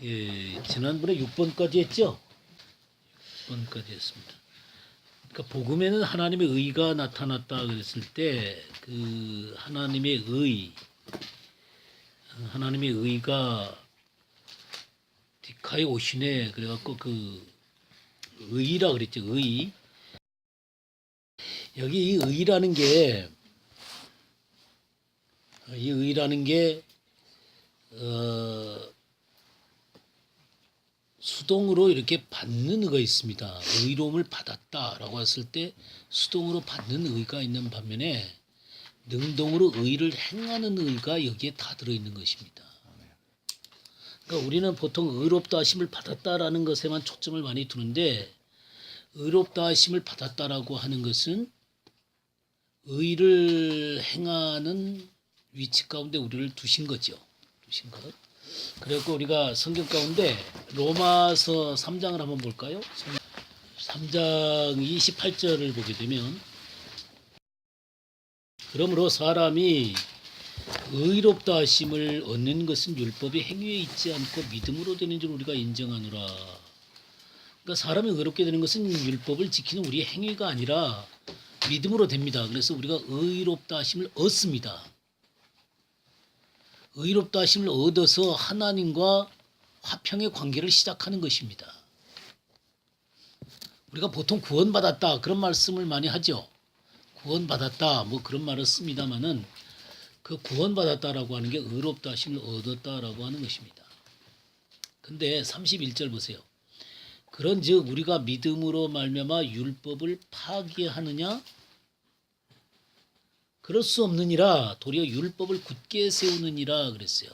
예, 지난번에 6번까지 했죠? 6번까지 했습니다. 그러니까 복음에는 하나님의 의가 나타났다 그랬을 때 그 하나님의 의가 디카에 오시네 그래갖고 그 의라 그랬죠. 의. 여기 이 의라는 게 수동으로 이렇게 받는 의가 있습니다. 의로움을 받았다라고 했을 때 수동으로 받는 의가 있는 반면에 능동으로 의를 행하는 의가 여기에 다 들어있는 것입니다. 그러니까 우리는 보통 의롭다 하심을 받았다라는 것에만 초점을 많이 두는데 의롭다 하심을 받았다라고 하는 것은 의를 행하는 위치 가운데 우리를 두신 거죠. 두신 것. 그래서 우리가 성경 가운데 로마서 3장을 한번 볼까요? 3장 28절을 보게 되면 그러므로 사람이 의롭다 하심을 얻는 것은 율법의 행위에 있지 않고 믿음으로 되는 줄 우리가 인정하노라. 그러니까 사람이 의롭게 되는 것은 율법을 지키는 우리의 행위가 아니라 믿음으로 됩니다. 그래서 우리가 의롭다 하심을 얻습니다. 의롭다 하심을 얻어서 하나님과 화평의 관계를 시작하는 것입니다. 우리가 보통 구원받았다 그런 말씀을 많이 하죠. 구원받았다 뭐 그런 말을 씁니다마는 그 구원받았다라고 하는 게 의롭다 하심을 얻었다라고 하는 것입니다. 근데 31절 보세요. 그런즉 우리가 믿음으로 말미암아 율법을 파기하느냐? 그럴 수 없느니라. 도리어 율법을 굳게 세우느니라 그랬어요.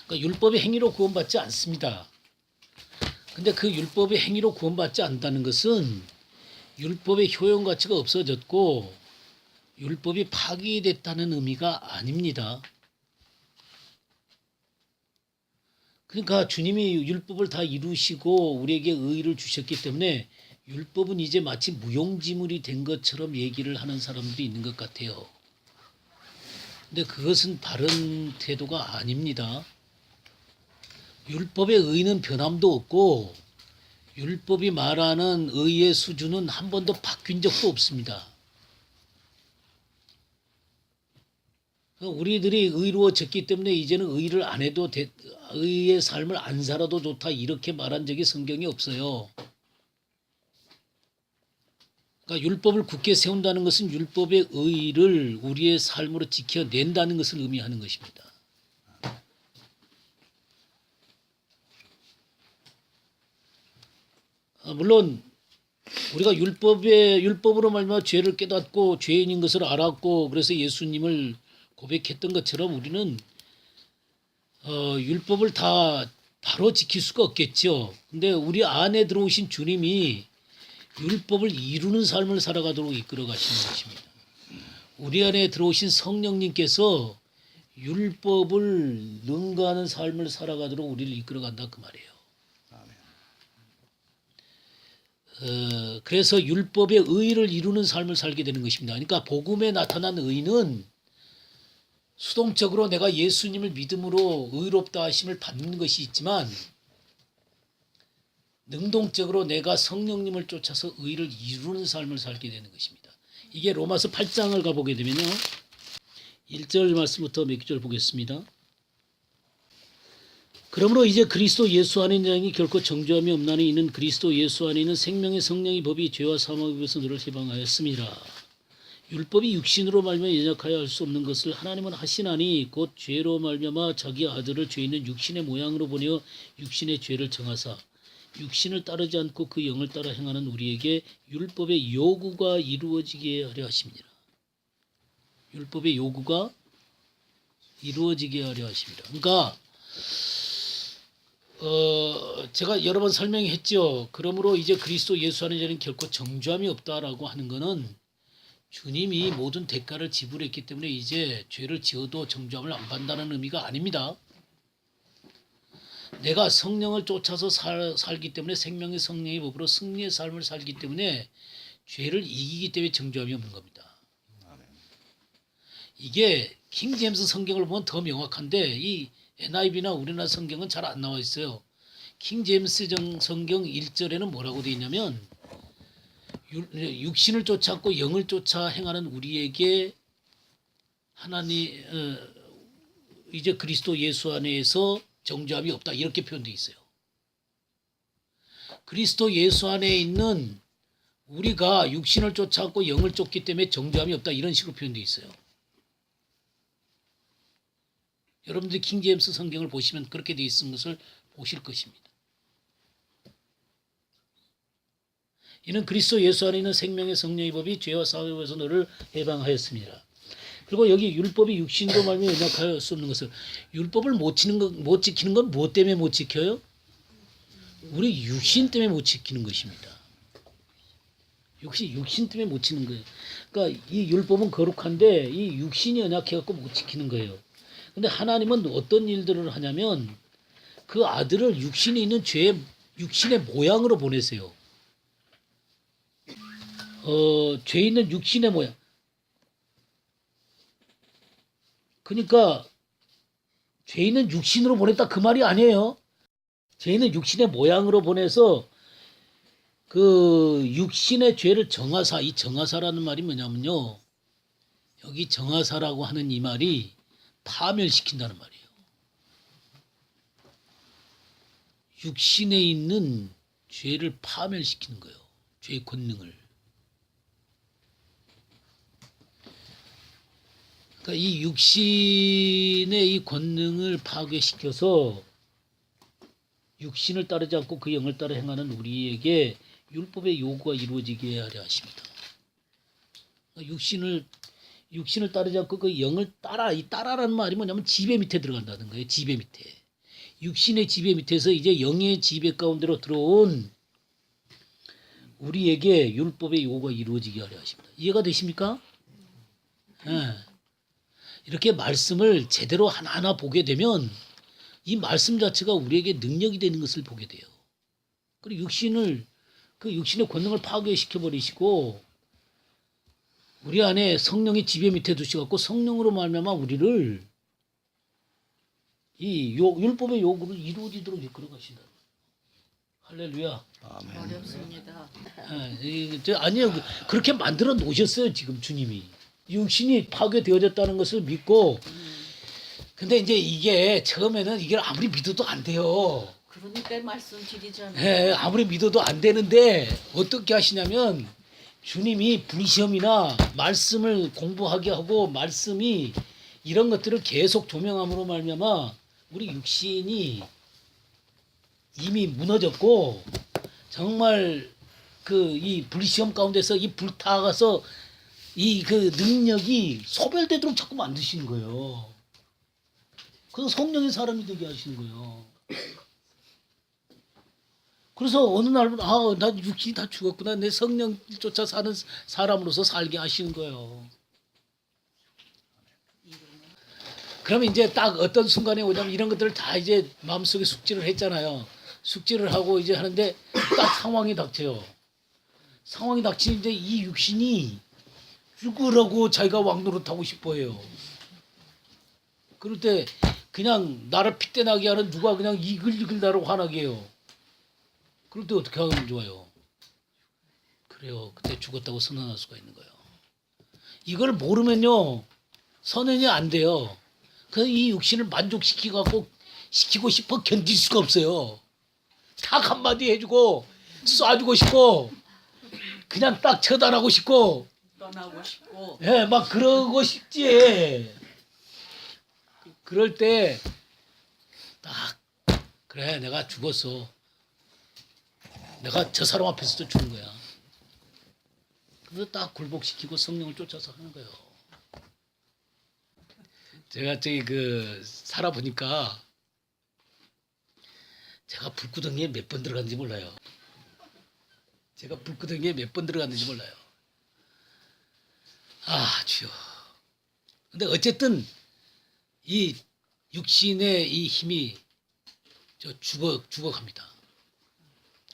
그러니까 율법의 행위로 구원받지 않습니다. 근데 그 율법의 행위로 구원받지 않는다는 것은 율법의 효용 가치가 없어졌고 율법이 파기됐다는 의미가 아닙니다. 그러니까 주님이 율법을 다 이루시고 우리에게 의를 주셨기 때문에 율법은 이제 마치 무용지물이 된 것처럼 얘기를 하는 사람들이 있는 것 같아요. 근데 그것은 바른 태도가 아닙니다. 율법의 의는 변함도 없고 율법이 말하는 의의 수준은 한 번도 바뀐 적도 없습니다. 우리들이 의로워졌기 때문에 이제는 의를 안 해도 의의 삶을 안 살아도 좋다 이렇게 말한 적이 성경에 없어요. 그러니까 율법을 굳게 세운다는 것은 율법의 의를 우리의 삶으로 지켜낸다는 것을 의미하는 것입니다. 물론 우리가 율법으로 말미암아 죄를 깨닫고 죄인인 것을 알았고 그래서 예수님을 고백했던 것처럼 우리는 율법을 다 바로 지킬 수가 없겠죠. 근데 우리 안에 들어오신 주님이 율법을 이루는 삶을 살아가도록 이끌어 가시는 것입니다. 우리 안에 들어오신 성령님께서 율법을 능가하는 삶을 살아가도록 우리를 이끌어 간다 그 말이에요. 그래서 율법의 의를 이루는 삶을 살게 되는 것입니다. 그러니까 복음에 나타난 의는 수동적으로 내가 예수님을 믿음으로 의롭다 하심을 받는 것이 있지만 능동적으로 내가 성령님을 쫓아서 의를 이루는 삶을 살게 되는 것입니다. 이게 로마서 8장을 가보게 되면요. 1절 말씀부터 몇 절 보겠습니다. 그러므로 이제 그리스도 예수 안에 있는 자니 결코 정죄함이 없나니 이는 그리스도 예수 안에 있는 생명의 성령의 법이 죄와 사망의 법에서 너를 해방하였습니다. 율법이 육신으로 말미암아 연약하여 할 수 없는 것을 하나님은 하시나니 곧 죄로 말미암아 자기 아들을 죄 있는 육신의 모양으로 보내어 육신의 죄를 정하사 육신을 따르지 않고 그 영을 따라 행하는 우리에게 율법의 요구가 이루어지게 하려 하십니다. 율법의 요구가 이루어지게 하려 하십니다. 그러니까 제가 여러 번 설명했죠. 그러므로 이제 그리스도 예수 안에 자는 결코 정죄함이 없다라고 하는 것은 주님이 모든 대가를 지불했기 때문에 이제 죄를 지어도 정죄함을 안 받는다는 의미가 아닙니다. 내가 성령을 쫓아서 살기 때문에 생명의 성령의 법으로 승리의 삶을 살기 때문에 죄를 이기기 때문에 정죄함이 없는 겁니다. 이게 킹 제임스 성경을 보면 더 명확한데 이 NIV나 우리나라 성경은 잘 안 나와 있어요. 킹 제임스 성경 1절에는 뭐라고 되어 있냐면 육신을 쫓았고 영을 쫓아 행하는 우리에게 하나님 이제 그리스도 예수 안에서 정죄함이 없다 이렇게 표현되어 있어요. 그리스도 예수 안에 있는 우리가 육신을 쫓았고 영을 쫓기 때문에 정죄함이 없다 이런 식으로 표현되어 있어요. 여러분들이 킹 제임스 성경을 보시면 그렇게 되어 있는 것을 보실 것입니다. 이는 그리스도 예수 안에 있는 생명의 성령의 법이 죄와 사망에서 너를 해방하였습니다. 그리고 여기 율법이 육신으로 말미암아 연약하여 수 없는 것을 율법을 못 지키는 건 무엇 때문에 못 지켜요? 우리 육신 때문에 못 지키는 것입니다. 육신 때문에 못 지키는 거예요. 그러니까 이 율법은 거룩한데 이 육신이 연약해 갖고 못 지키는 거예요. 근데 하나님은 어떤 일들을 하냐면 그 아들을 육신에 있는 육신의 모양으로 보내세요. 죄 있는 육신의 모양. 그러니까 죄 있는 육신으로 보냈다 그 말이 아니에요. 죄 있는 육신의 모양으로 보내서 그 육신의 죄를 정하사, 이 정하사라는 말이 뭐냐면요. 여기 정하사라고 하는 이 말이 파멸시킨다는 말이에요. 육신에 있는 죄를 파멸시키는 거예요. 죄의 권능을. 그러니까 이 육신의 이 권능을 파괴시켜서 육신을 따르지 않고 그 영을 따라 행하는 우리에게 율법의 요구가 이루어지게 하려 하십니다. 그러니까 육신을 따르지 않고 그 영을 따라, 이 따라라는 말이 뭐냐면 지배 밑에 들어간다는 거예요. 지배 밑에. 육신의 지배 밑에서 이제 영의 지배 가운데로 들어온 우리에게 율법의 요구가 이루어지게 하려 하십니다. 이해가 되십니까? 네. 이렇게 말씀을 제대로 하나하나 보게 되면 이 말씀 자체가 우리에게 능력이 되는 것을 보게 돼요. 그리고 그 육신의 권능을 파괴시켜 버리시고 우리 안에 성령의 지배 밑에 두셔갖고 성령으로 말미암아 우리를 이 율법의 요구를 이루어지도록 이끌어 가신다. 할렐루야. 아멘. 어렵습니다. 아니요, 그렇게 만들어 놓으셨어요 지금 주님이. 육신이 파괴되어졌다는 것을 믿고. 근데 이제 이게 처음에는 이게 아무리 믿어도 안 돼요. 그러니까 말씀 드리잖아요. 네, 아무리 믿어도 안 되는데 어떻게 하시냐면 주님이 불시험이나 말씀을 공부하게 하고 말씀이 이런 것들을 계속 조명함으로 말미암아 우리 육신이 이미 무너졌고 정말 그 이 불시험 가운데서 이 불타가서 이 그 능력이 소멸되도록 자꾸 만드시는 거예요. 그래서 성령의 사람이 되게 하시는 거예요. 그래서 어느 날, 나 육신이 다 죽었구나. 내 성령 쫓아 사는 사람으로서 살게 하시는 거예요. 그러면 이제 딱 어떤 순간에 오냐면 이런 것들을 다 이제 마음속에 숙지를 했잖아요. 숙지를 하고 이제 하는데 딱 상황이 닥쳐요. 상황이 닥치는데 이 육신이 죽으라고 자기가 왕노릇하고 싶어 해요. 그럴 때 그냥 나를 핏대나게 하는 누가 그냥 이글이글 나를 화나게 해요. 그럴 때 어떻게 하면 좋아요? 그래요. 그때 죽었다고 선언할 수가 있는 거예요. 이걸 모르면요. 선언이 안 돼요. 그 이 육신을 시키고 싶어 견딜 수가 없어요. 딱 한마디 해주고 쏴주고 싶고 그냥 딱 처단하고 싶고 떠나고 싶고. 예, 막 그러고 싶지. 그럴 때 딱 그래 내가 죽었어. 내가 저 사람 앞에서도 죽은 거야. 그래서 딱 굴복시키고 성령을 쫓아서 하는 거예요. 제가 저기 살아보니까 제가 불구덩이에 몇 번 들어갔는지 몰라요. 제가 불구덩이에 몇 번 들어갔는지 몰라요. 주여. 근데 어쨌든 이 육신의 이 힘이 죽어갑니다.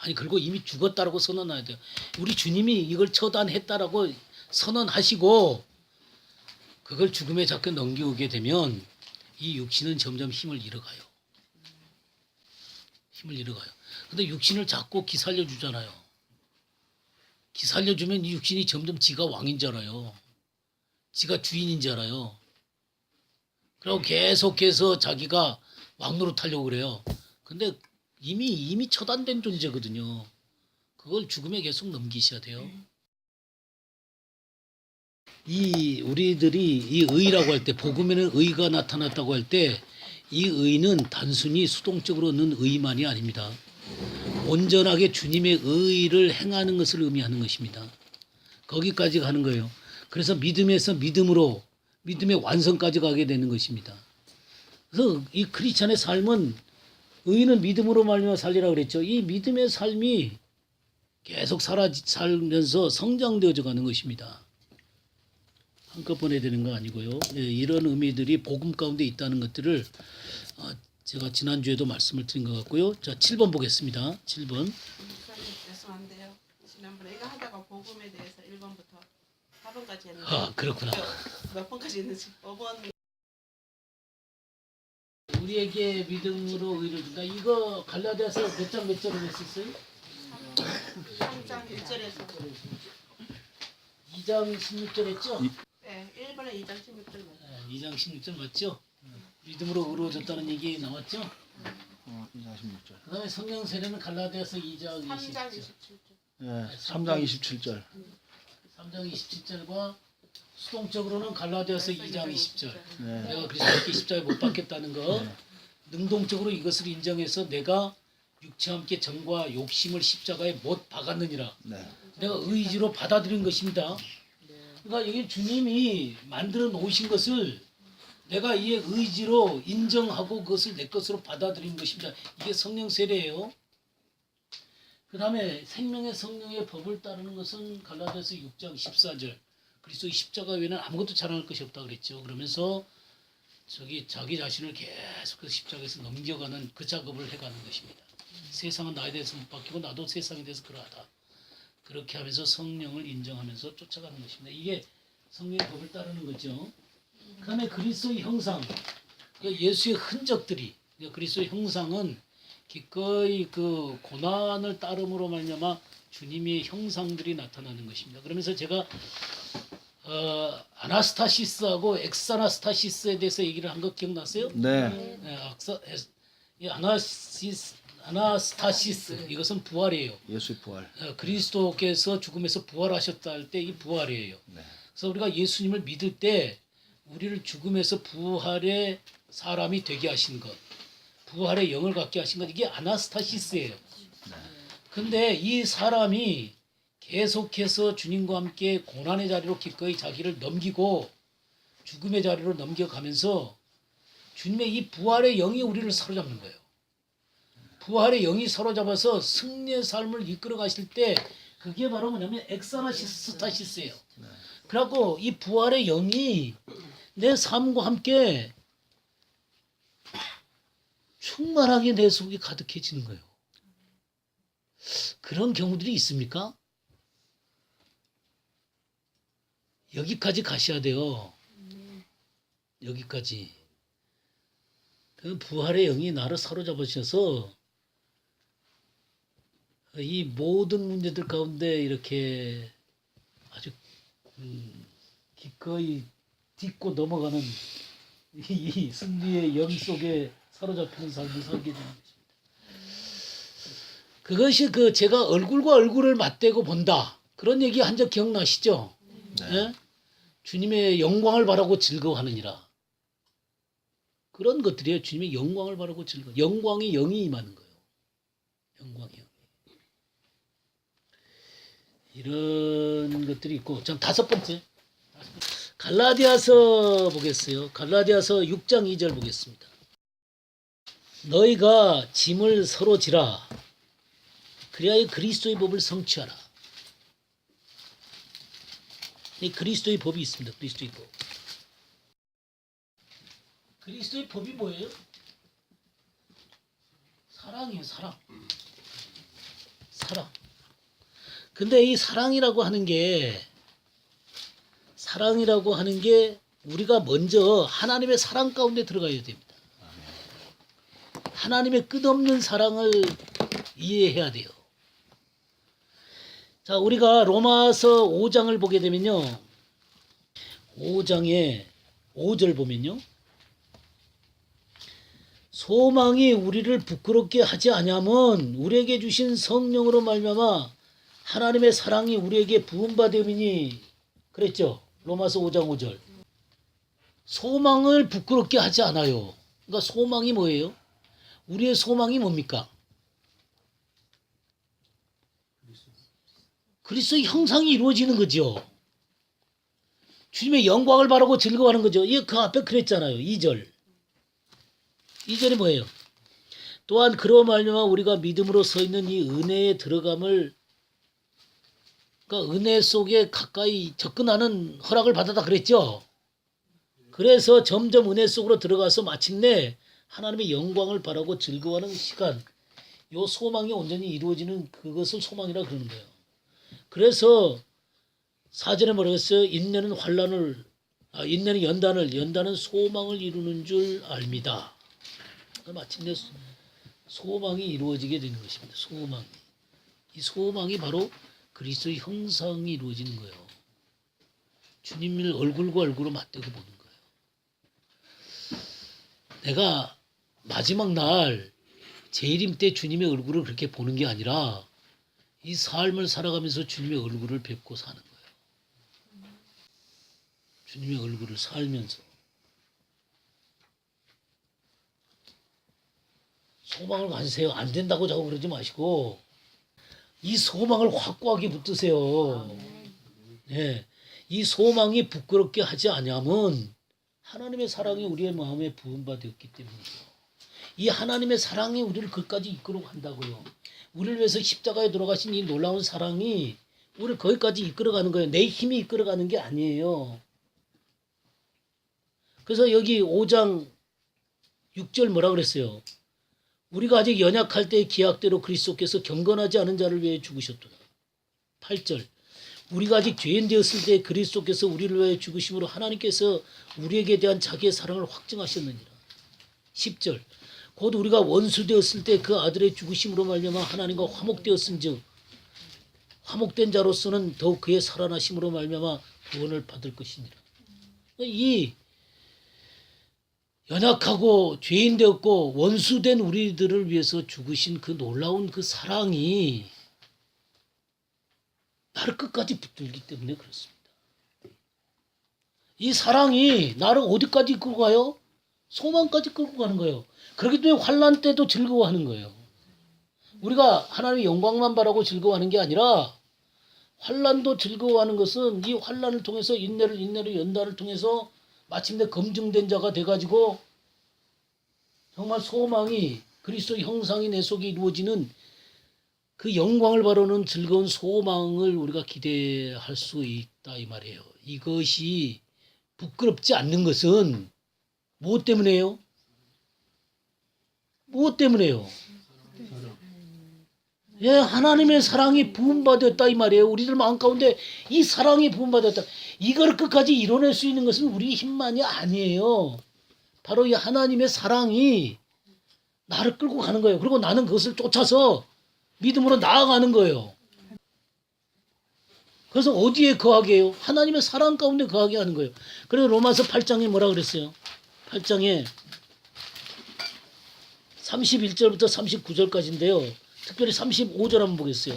아니 그리고 이미 죽었다라고 선언해야 돼요. 우리 주님이 이걸 처단했다라고 선언하시고 그걸 죽음에 자꾸 넘기게 되면 이 육신은 점점 힘을 잃어가요. 힘을 잃어가요. 근데 육신을 자꾸 기살려 주잖아요. 기살려주면 이 육신이 점점 지가 왕인 줄 알아요. 지가 주인인 줄 알아요. 그리고 계속해서 자기가 왕노릇 하려고 그래요. 근데 이미 처단된 존재거든요. 그걸 죽음에 계속 넘기셔야 돼요. 이 우리들이 이 의라고 할 때 복음에는 의가 나타났다고 할 때 이 의는 단순히 수동적으로 얻는 의만이 아닙니다. 온전하게 주님의 의를 행하는 것을 의미하는 것입니다. 거기까지 가는 거예요. 그래서 믿음에서 믿음으로 믿음의 완성까지 가게 되는 것입니다. 그래서 이 크리스찬의 삶은 의인은 믿음으로 말미암아 살리라 그랬죠. 이 믿음의 삶이 계속 살면서 성장되어져 가는 것입니다. 한꺼번에 되는 거 아니고요. 네, 이런 의미들이 복음 가운데 있다는 것들을 제가 지난주에도 말씀을 드린 것 같고요. 자, 7번 보겠습니다. 7번. 죄송한데요. 지난번에 이거 하다가 복음에 대해서 1번부터 4번까지 했는데 아, 그렇구나. 몇 번까지 했는지 5번 우리에게 믿음으로 의를 준다. 이거 갈라디아서 몇 장 몇 절을 했었어요? 3장 1절에서 2장 16절 했죠? 네, 1번에 2장 16절 맞아요. 2장 16절 맞죠? 믿음으로 의로워졌다는 얘기 나왔죠? 2장 16절. 그 다음에 성령 세례는 갈라디아서 2장 3장 27절. 27절. 예, 3장 27절. 3장 27절과 수동적으로는 갈라디아서 2장 20절. 네. 내가 그리스도께 십자가에 못 박혔다는 거. 능동적으로 이것을 인정해서 내가 육체와 함께 정과 욕심을 십자가에 못 박았느니라. 네. 내가 의지로 받아들인 것입니다. 그러니까 이게 주님이 만들어 놓으신 것을 내가 이 의지로 인정하고 그것을 내 것으로 받아들인 것입니다. 이게 성령 세례예요. 그 다음에 생명의 성령의 법을 따르는 것은 갈라디아서 6장 14절. 그리스도의 십자가 외에는 아무것도 자랑할 것이 없다 그랬죠. 그러면서 자기 자신을 계속 십자가에서 넘겨가는 그 작업을 해가는 것입니다. 세상은 나에 대해서 못 바뀌고 나도 세상에 대해서 그러하다. 그렇게 하면서 성령을 인정하면서 쫓아가는 것입니다. 이게 성령의 법을 따르는 거죠. 그 다음에 그리스도의 형상, 그러니까 예수의 흔적들이, 그러니까 그리스도의 형상은 기꺼이 그 고난을 따름으로 말미암아 주님의 형상들이 나타나는 것입니다. 그러면서 제가 아나스타시스하고 엑사나스타시스에 대해서 얘기를 한 거 기억나세요? 네. 이 아나스타시스 이것은 부활이에요. 예수의 부활. 그리스도께서 죽음에서 부활하셨다 할 때 이 부활이에요. 네. 그래서 우리가 예수님을 믿을 때 우리를 죽음에서 부활의 사람이 되게 하신 것, 부활의 영을 갖게 하신 것, 이게 아나스타시스예요. 근데 이 사람이 계속해서 주님과 함께 고난의 자리로 기꺼이 자기를 넘기고 죽음의 자리로 넘겨가면서 주님의 이 부활의 영이 우리를 사로잡는 거예요. 부활의 영이 사로잡아서 승리의 삶을 이끌어 가실 때 그게 바로 뭐냐면 엑사나시스타시스예요. 그래갖고 이 부활의 영이 내 삶과 함께 충만하게 내 속이 가득해지는 거예요. 그런 경우들이 있습니까? 여기까지 가셔야 돼요. 여기까지. 그 부활의 영이 나를 사로잡으셔서 이 모든 문제들 가운데 이렇게 아주 기꺼이 딛고 넘어가는 이 승리의 영 속에 사로잡히는 삶을 살게 되는 것입니다. 그것이 제가 얼굴과 얼굴을 맞대고 본다. 그런 얘기 한 적 기억나시죠? 네. 예? 주님의 영광을 바라고 즐거워하느니라. 그런 것들이에요. 주님의 영광을 바라고 즐거워. 영광의 영이 임하는 거예요. 영광의 영이. 이런 것들이 있고, 전 다섯 번째. 갈라디아서 보겠어요. 갈라디아서 6장 2절 보겠습니다. 너희가 짐을 서로 지라. 그리하여 그리스도의 법을 성취하라. 이 그리스도의 법이 있습니다. 그리스도의 법. 그리스도의 법이 뭐예요? 사랑이에요. 사랑. 사랑. 근데 이 사랑이라고 하는 게 우리가 먼저 하나님의 사랑 가운데 들어가야 됩니다. 하나님의 끝없는 사랑을 이해해야 돼요. 자, 우리가 로마서 5장을 보게 되면요. 5장에 5절 보면요. 소망이 우리를 부끄럽게 하지 아니하면 우리에게 주신 성령으로 말미암아 하나님의 사랑이 우리에게 부음받음이니 그랬죠. 로마서 5장 5절. 소망을 부끄럽게 하지 않아요. 그러니까 소망이 뭐예요? 우리의 소망이 뭡니까? 그리스도의 형상이 이루어지는 거죠. 주님의 영광을 바라고 즐거워하는 거죠. 그 앞에 그랬잖아요. 2절. 2절이 뭐예요? 또한 그로 말미암아 우리가 믿음으로 서 있는 이 은혜에 들어감을, 그러니까 은혜 속에 가까이 접근하는 허락을 받았다 그랬죠. 그래서 점점 은혜 속으로 들어가서 마침내 하나님의 영광을 바라고 즐거워하는 시간, 요 소망이 온전히 이루어지는 그것을 소망이라 그러는 거예요. 그래서 4절에 뭐라고 했어요? 인내는 인내는 연단은 소망을 이루는 줄 압니다. 마침내 소망이 이루어지게 되는 것입니다. 소망이. 이 소망이 바로 그리스도의 형상이 이루어지는 거예요. 주님을 얼굴과 얼굴로 맞대고 보는 거예요. 내가 마지막 날 재림 때 주님의 얼굴을 그렇게 보는 게 아니라 이 삶을 살아가면서 주님의 얼굴을 뵙고 사는 거예요. 주님의 얼굴을 살면서. 소망을 가지세요. 안 된다고 자꾸 그러지 마시고 이 소망을 확고하게 붙드세요. 네. 이 소망이 부끄럽게 하지 아니하면 하나님의 사랑이 우리의 마음에 부음받았기 때문이죠. 이 하나님의 사랑이 우리를 거기까지 이끌어 간다고요. 우리를 위해서 십자가에 돌아가신 이 놀라운 사랑이 우리를 거기까지 이끌어가는 거예요. 내 힘이 이끌어가는 게 아니에요. 그래서 여기 5장 6절 뭐라 그랬어요? 우리가 아직 연약할 때의 기약대로 그리스도께서 경건하지 않은 자를 위해 죽으셨도다. 8절 우리가 아직 죄인 되었을 때 그리스도께서 우리를 위해 죽으심으로 하나님께서 우리에게 대한 자기의 사랑을 확증하셨느니라. 10절 곧 우리가 원수 되었을 때 그 아들의 죽으심으로 말미암아 하나님과 화목되었은즉 화목된 자로서는 더욱 그의 살아나심으로 말미암아 구원을 받을 것이니라. 이 연약하고 죄인 되었고 원수된 우리들을 위해서 죽으신 그 놀라운 그 사랑이 나를 끝까지 붙들기 때문에 그렇습니다. 이 사랑이 나를 어디까지 끌고 가요? 소망까지 끌고 가는 거예요. 그렇기 때문에 환난 때도 즐거워하는 거예요. 우리가 하나님의 영광만 바라고 즐거워하는 게 아니라 환난도 즐거워하는 것은 이 환난을 통해서 인내를 연단을 통해서 마침내 검증된 자가 돼가지고 정말 소망이 그리스도의 형상이 내 속에 이루어지는 그 영광을 바라는 즐거운 소망을 우리가 기대할 수 있다 이 말이에요. 이것이 부끄럽지 않는 것은 무엇 때문에요? 무엇 때문에요? 예, 하나님의 사랑이 부음받았다 이 말이에요. 우리들 마음 가운데 이 사랑이 부음받았다. 이걸 끝까지 이뤄낼 수 있는 것은 우리 힘만이 아니에요. 바로 이 하나님의 사랑이 나를 끌고 가는 거예요. 그리고 나는 그것을 쫓아서 믿음으로 나아가는 거예요. 그래서 어디에 거하게 해요? 하나님의 사랑 가운데 거하게 하는 거예요. 그래서 로마서 8장에 뭐라 그랬어요? 8장에 31절부터 39절까지인데요. 특별히 35절 한번 보겠어요.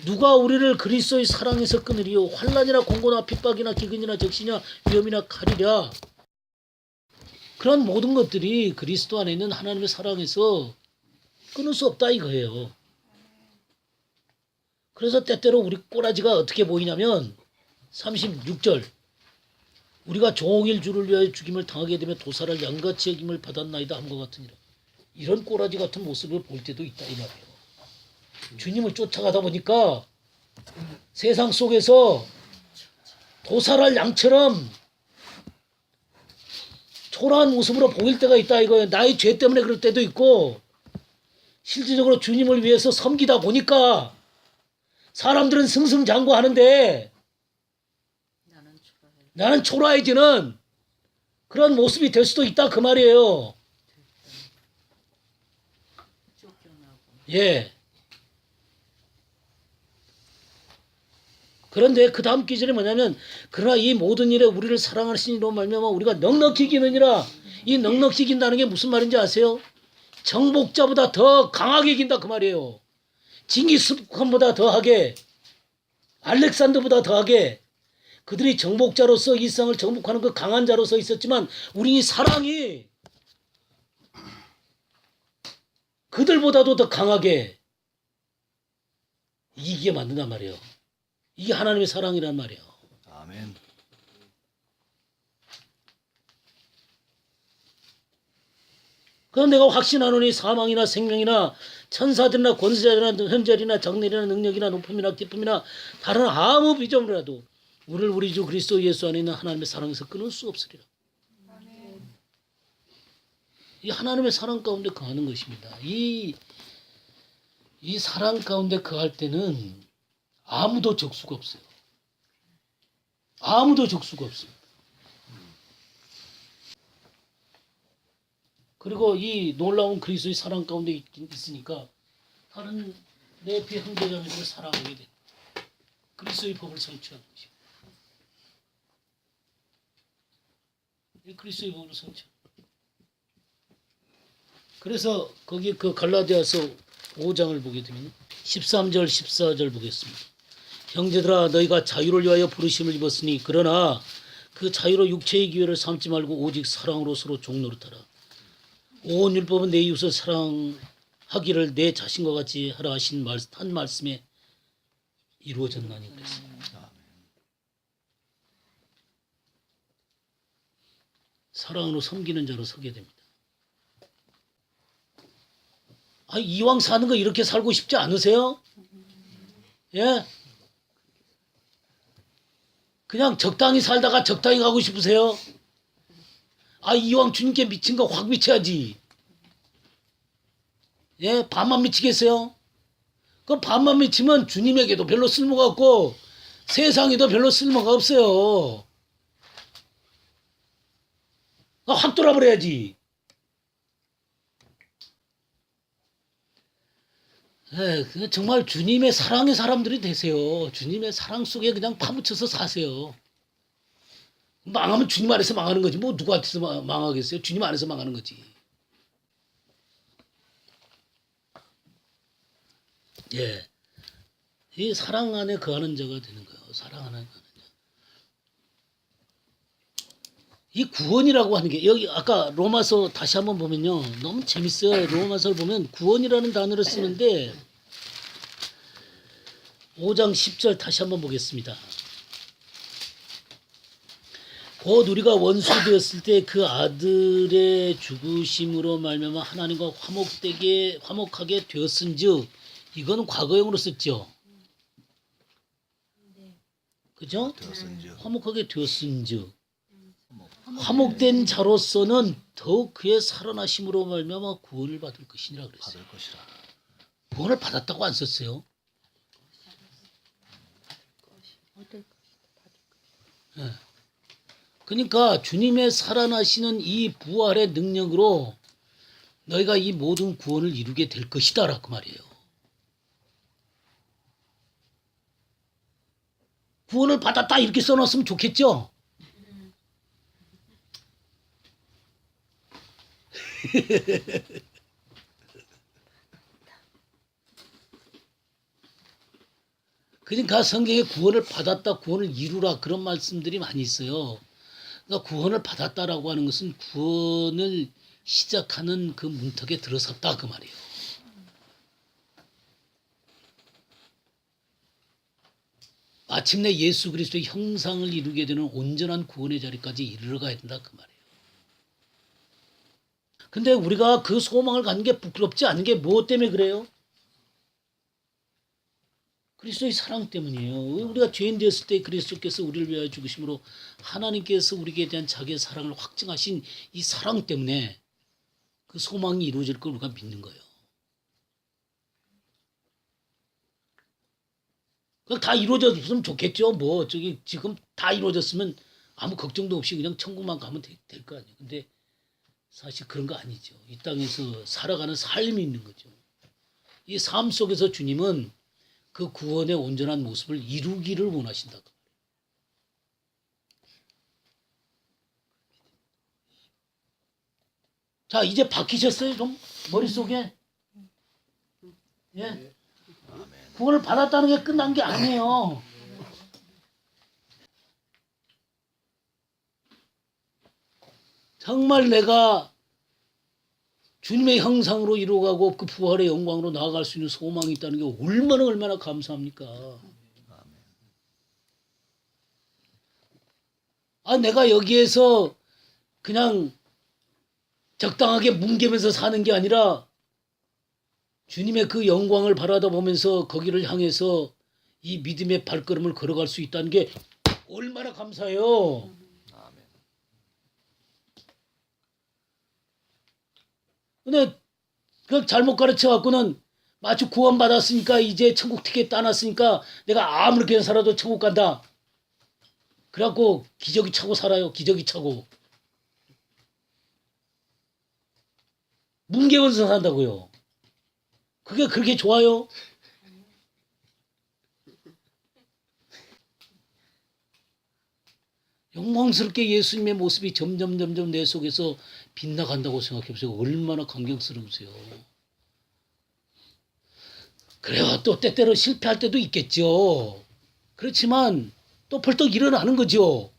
누가 우리를 그리스도의 사랑에서 끊으리요? 환난이나 공고나 핍박이나 기근이나 적신이나 위험이나 칼이랴. 그런 모든 것들이 그리스도 안에 있는 하나님의 사랑에서 끊을 수 없다 이거예요. 그래서 때때로 우리 꼬라지가 어떻게 보이냐면 36절 우리가 종일 주를 위하여 죽임을 당하게 되면 도살을 양같이 여김을 받았나이다 함과 같으니라. 이런 꼬라지 같은 모습을 볼 때도 있다 이 말이에요. 주님을 쫓아가다 보니까 세상 속에서 도살할 양처럼 초라한 모습으로 보일 때가 있다 이거예요. 나의 죄 때문에 그럴 때도 있고 실질적으로 주님을 위해서 섬기다 보니까 사람들은 승승장구하는데 나는 초라해지는 그런 모습이 될 수도 있다 그 말이에요. 예. 그런데 그 다음 기절이 뭐냐면 그러나 이 모든 일에 우리를 사랑하시는 이로 말미암아 우리가 넉넉히 이기느니라. 이 넉넉히 이긴다는 게 무슨 말인지 아세요? 정복자보다 더 강하게 이긴다 그 말이에요. 징기스칸보다 더하게, 알렉산더보다 더하게. 그들이 정복자로서 이 세상을 정복하는 그 강한 자로서 있었지만 우리 이 사랑이 그들보다도 더 강하게 이기게 만든단 말이에요. 이게 하나님의 사랑이란 말이에요. 아멘. 그럼 내가 확신하노니 사망이나 생명이나 천사들이나 권세자들이나 현절이나 정렬이나 능력이나 높음이나 기쁨이나 다른 아무 비전이라도 우리를 우리 주 그리스도 예수 안에 있는 하나님의 사랑에서 끊을 수 없으리라. 이 하나님의 사랑 가운데 거하는 것입니다. 이 사랑 가운데 거할 때는 아무도 적수가 없어요. 아무도 적수가 없어요. 그리고 이 놀라운 그리스도의 사랑 가운데 있으니까 다른 내 형제자매들을 사랑하게 돼. 그리스도의 법을 성취하는 것이고. 이 그리스도의 법을 성취하는. 그래서 거기 그 갈라디아서 5장을 보게 되면 13절 14절 보겠습니다. 형제들아 너희가 자유를 위하여 부르심을 입었으니 그러나 그 자유로 육체의 기회를 삼지 말고 오직 사랑으로 서로 종노릇하라. 온 율법은 내 이웃을 사랑하기를 내 자신과 같이 하라 하신 한 말씀에 이루어졌나니 그랬습니다. 사랑으로 섬기는 자로 서게 됩니다. 아, 이왕 사는 거 이렇게 살고 싶지 않으세요? 예? 그냥 적당히 살다가 적당히 가고 싶으세요? 아, 이왕 주님께 미친 거 확 미쳐야지. 예? 반만 미치겠어요? 그 반만 미치면 주님에게도 별로 쓸모가 없고 세상에도 별로 쓸모가 없어요. 확 돌아버려야지. 예, 정말 주님의 사랑의 사람들이 되세요. 주님의 사랑 속에 그냥 파묻혀서 사세요. 망하면 주님 안에서 망하는 거지. 뭐 누구한테서 망하겠어요? 주님 안에서 망하는 거지. 예, 이 사랑 안에 거하는 자가 되는 거예요. 사랑 안에 거하는 자. 이 구원이라고 하는 게 여기 아까 로마서 다시 한번 보면요. 너무 재밌어요. 로마서를 보면 구원이라는 단어를 쓰는데 5장 10절 다시 한번 보겠습니다. 곧 우리가 원수 되었을 때 그 아들의 죽으심으로 말미암아 하나님과 화목하게 되었은즉 이거는 과거형으로 썼죠. 그죠? 되었은즉 화목하게 되었은즉 화목된 자로서는 더욱 그의 살아나심으로 말미암아 구원을 받을 것이니라 그랬어요. 받을 것이라. 구원을 받았다고 안 썼어요. 예. 그러니까 주님의 살아나시는 이 부활의 능력으로 너희가 이 모든 구원을 이루게 될 것이다 그 말이에요. 구원을 받았다 이렇게 써놨으면 좋겠죠. 그러니까 성경에 구원을 받았다, 구원을 이루라 그런 말씀들이 많이 있어요. 그러니까 구원을 받았다라고 하는 것은 구원을 시작하는 그 문턱에 들어섰다 그 말이에요. 마침내 예수 그리스도의 형상을 이루게 되는 온전한 구원의 자리까지 이르러가야 된다 그 말이에요. 근데 우리가 그 소망을 갖는 게 부끄럽지 않은 게 무엇 때문에 그래요? 그리스도의 사랑 때문이에요. 우리가 죄인 되었을 때 그리스도께서 우리를 위하여 죽으심으로 하나님께서 우리에 대한 자기의 사랑을 확증하신 이 사랑 때문에 그 소망이 이루어질 걸 우리가 믿는 거예요. 그럼 다 이루어졌으면 좋겠죠. 뭐 저기 지금 다 이루어졌으면 아무 걱정도 없이 그냥 천국만 가면 될 거 아니에요. 근데 사실 그런 거 아니죠. 이 땅에서 살아가는 삶이 있는 거죠. 이 삶 속에서 주님은 그 구원의 온전한 모습을 이루기를 원하신다. 자, 이제 바뀌셨어요? 좀 머릿속에? 예? 구원을 받았다는 게 끝난 게 아니에요. 정말 내가 주님의 형상으로 이루어가고 그 부활의 영광으로 나아갈 수 있는 소망이 있다는 게 얼마나 감사합니까? 아, 내가 여기에서 그냥 적당하게 뭉개면서 사는 게 아니라 주님의 그 영광을 바라다 보면서 거기를 향해서 이 믿음의 발걸음을 걸어갈 수 있다는 게 얼마나 감사해요. 근데 그 잘못 가르쳐 갖고는 마치 구원 받았으니까 이제 천국 티켓 따놨으니까 내가 아무렇게나 살아도 천국 간다. 그래갖고 기저귀 차고 살아요. 기저귀 차고. 뭉개면서 산다고요. 그게 그렇게 좋아요? 영광스럽게 예수님의 모습이 점점 내 속에서 빛나간다고 생각해보세요. 얼마나 감격스러우세요. 그래야 또 때때로 실패할 때도 있겠죠. 그렇지만 또 벌떡 일어나는 거죠.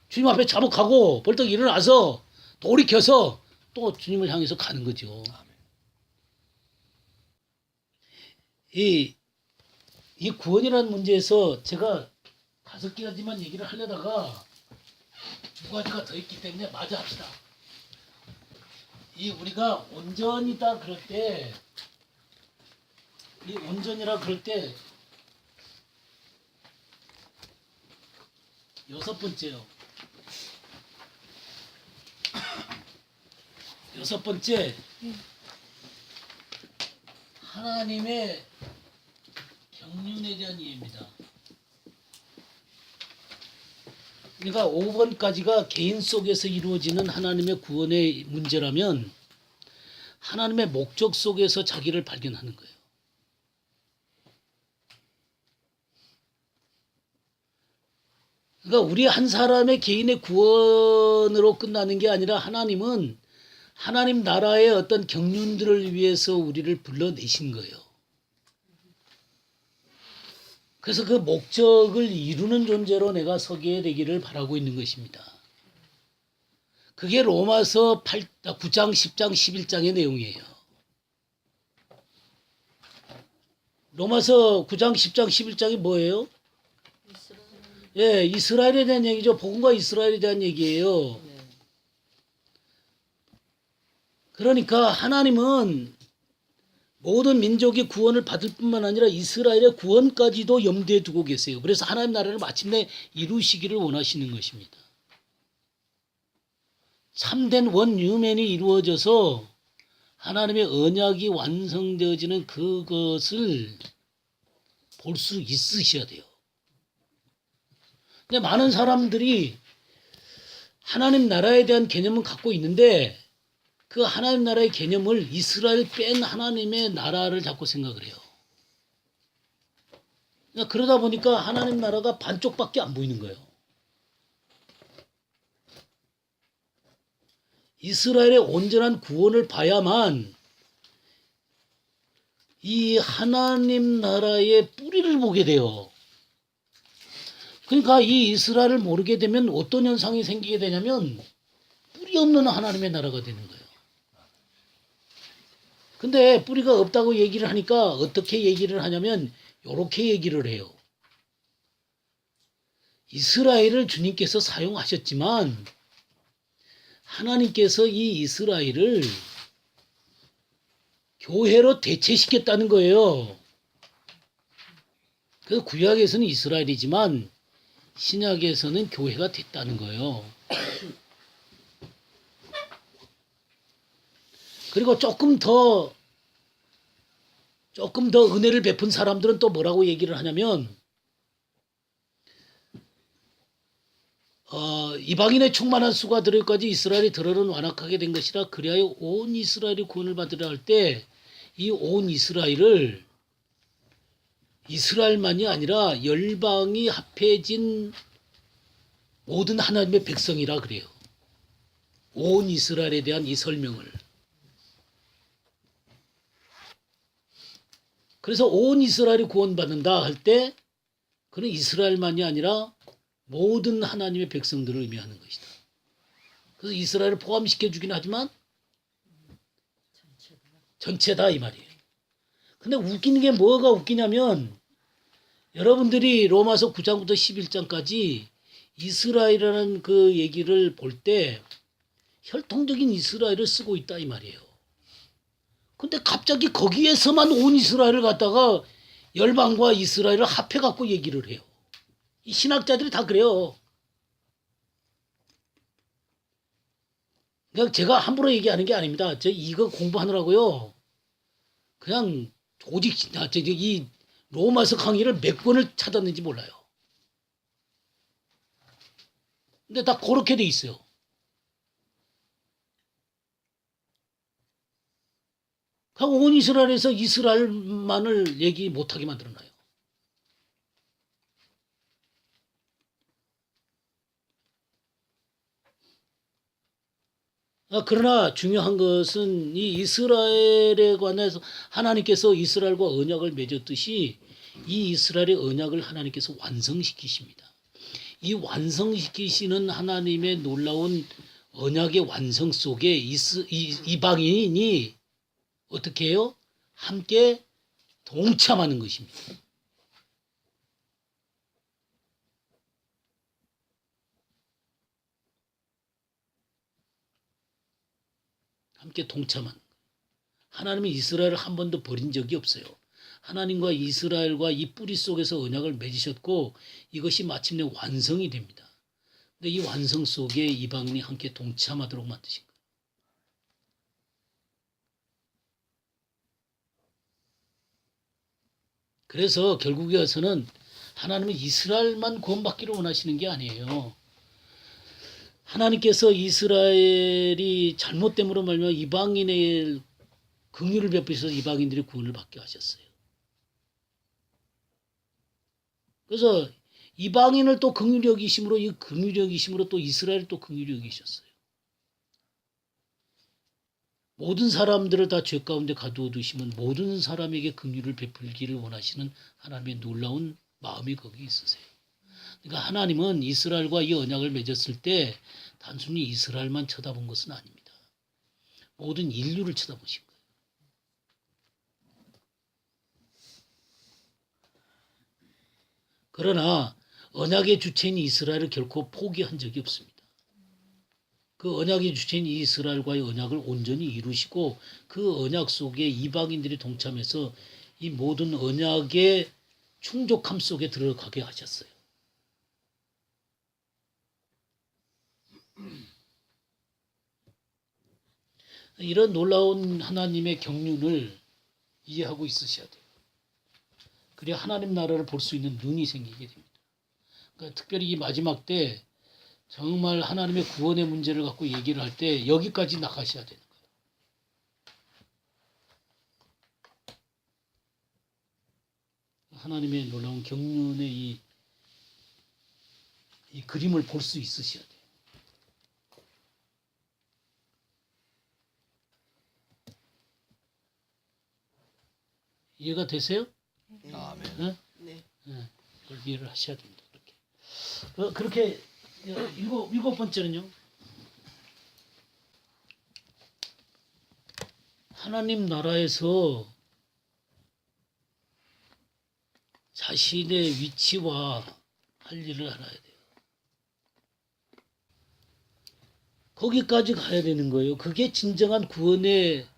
주님 앞에 자복하고 벌떡 일어나서 돌이켜서 또 주님을 향해서 가는 거죠. 이 구원이라는 문제에서 제가 5가지만 얘기를 하려다가 2가지가 더 있기 때문에 마저 합시다. 이 우리가 온전이다 그럴 때, 이 온전이라 그럴 때 6번째요. 6번째, 하나님의 경륜에 대한 이해입니다. 그러니까 5번까지가 개인 속에서 이루어지는 하나님의 구원의 문제라면 하나님의 목적 속에서 자기를 발견하는 거예요. 그러니까 우리 한 사람의 개인의 구원으로 끝나는 게 아니라 하나님은 하나님 나라의 어떤 경륜들을 위해서 우리를 불러내신 거예요. 그래서 그 목적을 이루는 존재로 내가 서게 되기를 바라고 있는 것입니다. 그게 로마서 9장, 10장, 11장의 내용이에요. 로마서 9장, 10장, 11장이 뭐예요? 예, 이스라엘에 대한 얘기죠. 복음과 이스라엘에 대한 얘기예요. 그러니까 하나님은 모든 민족이 구원을 받을 뿐만 아니라 이스라엘의 구원까지도 염두에 두고 계세요. 그래서 하나님 나라를 마침내 이루시기를 원하시는 것입니다. 참된 원유맨이 이루어져서 하나님의 언약이 완성되어지는 그것을 볼 수 있으셔야 돼요. 근데 많은 사람들이 하나님 나라에 대한 개념은 갖고 있는데 그 하나님 나라의 개념을 이스라엘 뺀 하나님의 나라를 자꾸 생각을 해요. 그러다 보니까 하나님 나라가 반쪽밖에 안 보이는 거예요. 이스라엘의 온전한 구원을 봐야만 이 하나님 나라의 뿌리를 보게 돼요. 그러니까 이 이스라엘을 모르게 되면 어떤 현상이 생기게 되냐면 뿌리 없는 하나님의 나라가 되는 거예요. 근데 뿌리가 없다고 얘기를 하니까 어떻게 얘기를 하냐면 이렇게 얘기를 해요. 이스라엘을 주님께서 사용하셨지만 하나님께서 이 이스라엘을 교회로 대체시켰다는 거예요. 그래서 구약에서는 이스라엘이지만 신약에서는 교회가 됐다는 거예요. 그리고 조금 더 은혜를 베푼 사람들은 또 뭐라고 얘기를 하냐면 이방인의 충만한 수가 들어까지 이스라엘이 들어는 완악하게 된 것이라 그리하여 온 이스라엘이 구원을 받으려 할 때 이 온 이스라엘을 이스라엘만이 아니라 열방이 합해진 모든 하나님의 백성이라 그래요. 온 이스라엘에 대한 이 설명을. 그래서 온 이스라엘이 구원받는다 할 때 그는 이스라엘만이 아니라 모든 하나님의 백성들을 의미하는 것이다. 그래서 이스라엘을 포함시켜 주긴 하지만 전체다 이 말이에요. 근데 웃기는 게 뭐가 웃기냐면 여러분들이 로마서 9장부터 11장까지 이스라엘이라는 그 얘기를 볼 때 혈통적인 이스라엘을 쓰고 있다 이 말이에요. 근데 갑자기 거기에서만 온 이스라엘을 갖다가 열방과 이스라엘을 합해갖고 얘기를 해요. 이 신학자들이 다 그래요. 그냥 제가 함부로 얘기하는 게 아닙니다. 저 이거 공부하느라고요. 그냥 오직 이 로마서 강의를 몇 권을 찾았는지 몰라요. 근데 다 그렇게 돼 있어요. 온 이스라엘에서 이스라엘만을 얘기 못하게 만들어놔요. 그러나 중요한 것은 이 이스라엘에 관해서 하나님께서 이스라엘과 언약을 맺었듯이 이 이스라엘의 언약을 하나님께서 완성시키십니다. 이 완성시키시는 하나님의 놀라운 언약의 완성 속에 이방인이 어떻게 해요? 함께 동참하는 것입니다. 함께 동참한. 하나님은 이스라엘을 한 번도 버린 적이 없어요. 하나님과 이스라엘과 이 뿌리 속에서 언약을 맺으셨고 이것이 마침내 완성이 됩니다. 근데 이 완성 속에 이방인이 함께 동참하도록 만드신 거예요. 그래서 결국에 와서는 하나님은 이스라엘만 구원받기를 원하시는 게 아니에요. 하나님께서 이스라엘이 잘못됨으로 말미암아 이방인의 긍휼을 베푸셔서 이방인들이 구원을 받게 하셨어요. 그래서 이방인을 또 긍휼히 여기심으로 이 긍휼히 여기심으로 또 이스라엘을 또 긍휼히 여기셨어요. 모든 사람들을 다 죄 가운데 가두어 두시면 모든 사람에게 긍휼을 베풀기를 원하시는 하나님의 놀라운 마음이 거기 있으세요. 그러니까 하나님은 이스라엘과 이 언약을 맺었을 때 단순히 이스라엘만 쳐다본 것은 아닙니다. 모든 인류를 쳐다보신 거예요. 그러나 언약의 주체인 이스라엘을 결코 포기한 적이 없습니다. 그 언약의 주체인 이스라엘과의 언약을 온전히 이루시고 그 언약 속에 이방인들이 동참해서 이 모든 언약의 충족함 속에 들어가게 하셨어요. 이런 놀라운 하나님의 경륜을 이해하고 있으셔야 돼요. 그래야 하나님 나라를 볼 수 있는 눈이 생기게 됩니다. 그러니까 특별히 이 마지막 때 정말 하나님의 구원의 문제를 갖고 얘기를 할 때 여기까지 나가셔야 되는 거예요. 하나님의 놀라운 경륜의 이 그림을 볼 수 있으셔야 돼요. 이해가 되세요? 아멘. 네? 네. 네. 그걸 이해를 하셔야 됩니다. 그렇게 일곱 번째는요. 하나님 나라에서 자신의 위치와 할 일을 알아야 돼요. 거기까지 가야 되는 거예요. 그게 진정한 구원의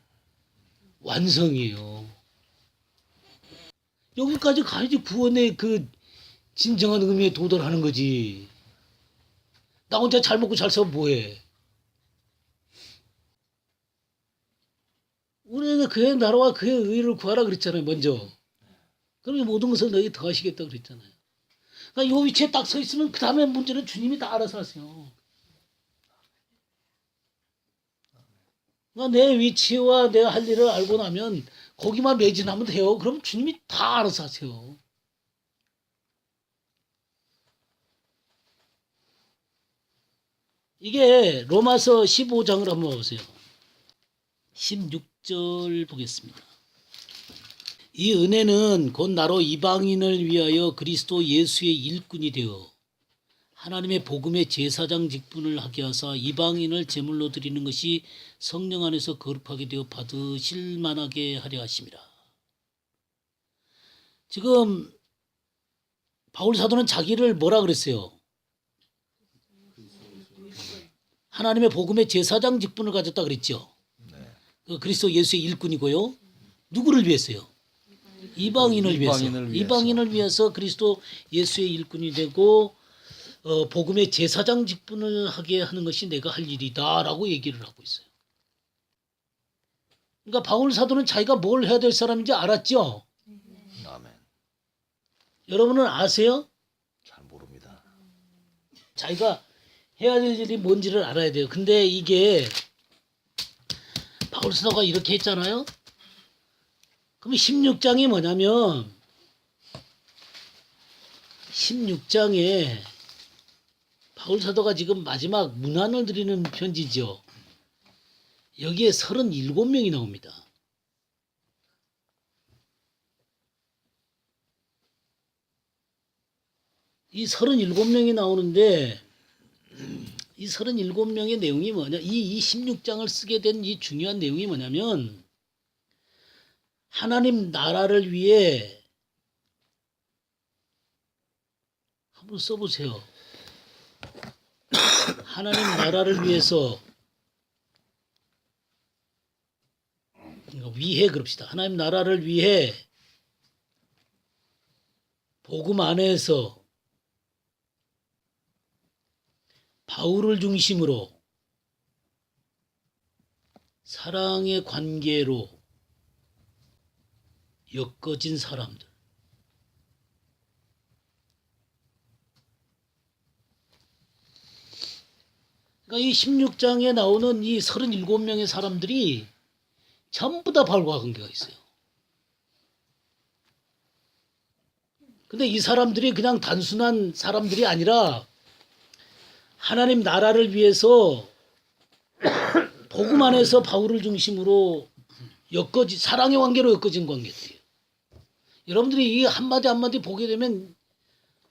완성이에요. 여기까지 가야지 구원의 그 진정한 의미에 도달하는 거지. 나 혼자 잘 먹고 잘 살면 뭐해? 우리에게 그의 나라와 그의 의를 구하라 그랬잖아요, 먼저. 그럼 모든 것을 너희 더하시겠다 그랬잖아요. 그러니까 이 위치에 딱 서 있으면 그 다음에 문제는 주님이 다 알아서 하세요. 그러니까 내 위치와 내가 할 일을 알고 나면 거기만 매진하면 돼요. 그럼 주님이 다 알아서 하세요. 이게 로마서 15장을 한번 보세요. 16절 보겠습니다. 이 은혜는 곧 나로 이방인을 위하여 그리스도 예수의 일꾼이 되어 하나님의 복음의 제사장 직분을 하게 하사 이방인을 제물로 드리는 것이 성령 안에서 거룩하게 되어 받으실 만하게 하려 하심이라. 지금 바울 사도는 자기를 뭐라 그랬어요? 하나님의 복음의 제사장 직분을 가졌다 그랬죠. 그 그리스도 예수의 일꾼이고요. 누구를 위해서요? 이방인을 위해서. 이방인을 위해서 그리스도 예수의 일꾼이 되고 복음의 제사장 직분을 하게 하는 것이 내가 할 일이다라고 얘기를 하고 있어요. 그러니까 바울 사도는 자기가 뭘 해야 될 사람인지 알았죠. 아멘. 여러분은 아세요? 잘 모릅니다. 자기가 해야 될 일이 뭔지를 알아야 돼요. 근데 이게 바울 사도가 이렇게 했잖아요. 그럼 16장이 뭐냐면 16장에 바울 사도가 지금 마지막 문안을 드리는 편지죠. 여기에 37명이 나옵니다. 이 37명이 나오는데 이 37명의 내용이 뭐냐? 이 16장을 쓰게 된 이 중요한 내용이 뭐냐면 하나님 나라를 위해 한번 써보세요. 하나님 나라를 위해서 위해 그럽시다. 하나님 나라를 위해 복음 안에서 바울을 중심으로 사랑의 관계로 엮어진 사람들. 그러니까 이 16장에 나오는 이 37명의 사람들이 전부 다 바울과 관계가 있어요. 근데 이 사람들이 그냥 단순한 사람들이 아니라 하나님 나라를 위해서 복음 안에서 바울을 중심으로 사랑의 관계로 엮어진 관계들이에요. 여러분들이 이 한마디 한마디 보게 되면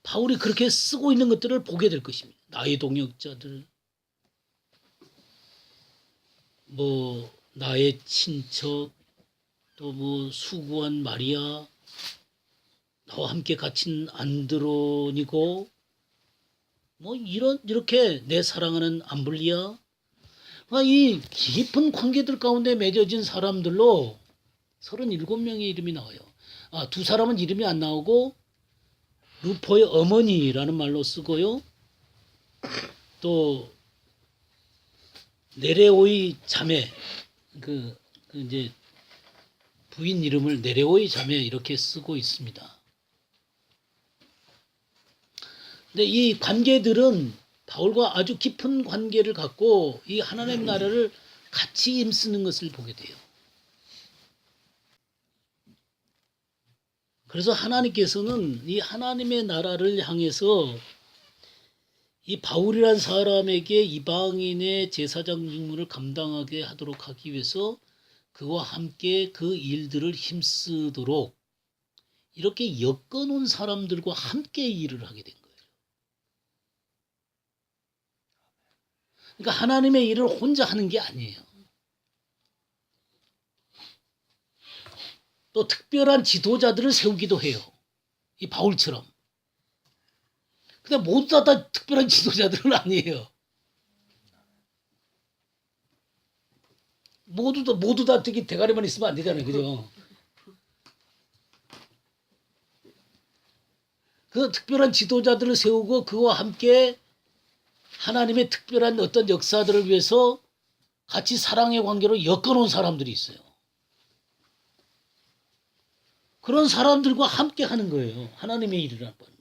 바울이 그렇게 쓰고 있는 것들을 보게 될 것입니다. 나의 동역자들, 나의 친척, 또 수구한 마리아, 나와 함께 갇힌 안드로니고, 이렇게 내 사랑하는 암블리아, 이 깊은 관계들 가운데 맺어진 사람들로 37명의 이름이 나와요. 두 사람은 이름이 안 나오고 루포의 어머니라는 말로 쓰고요. 또 네레오의 자매, 이제 부인 이름을 네레오의 자매 이렇게 쓰고 있습니다. 근데 이 관계들은 바울과 아주 깊은 관계를 갖고 이 하나님 나라를 같이 힘쓰는 것을 보게 돼요. 그래서 하나님께서는 이 하나님의 나라를 향해서 이 바울이란 사람에게 이방인의 제사장 직무를 감당하게 하도록 하기 위해서 그와 함께 그 일들을 힘쓰도록 이렇게 엮어놓은 사람들과 함께 일을 하게 된 거예요. 그러니까 하나님의 일을 혼자 하는 게 아니에요. 또 특별한 지도자들을 세우기도 해요. 이 바울처럼. 근데 모두 다 특별한 지도자들은 아니에요. 모두 다 되게 대가리만 있으면 안 되잖아요. 그죠? 그 특별한 지도자들을 세우고 그와 함께 하나님의 특별한 어떤 역사들을 위해서 같이 사랑의 관계로 엮어놓은 사람들이 있어요. 그런 사람들과 함께 하는 거예요. 하나님의 일이라는 건.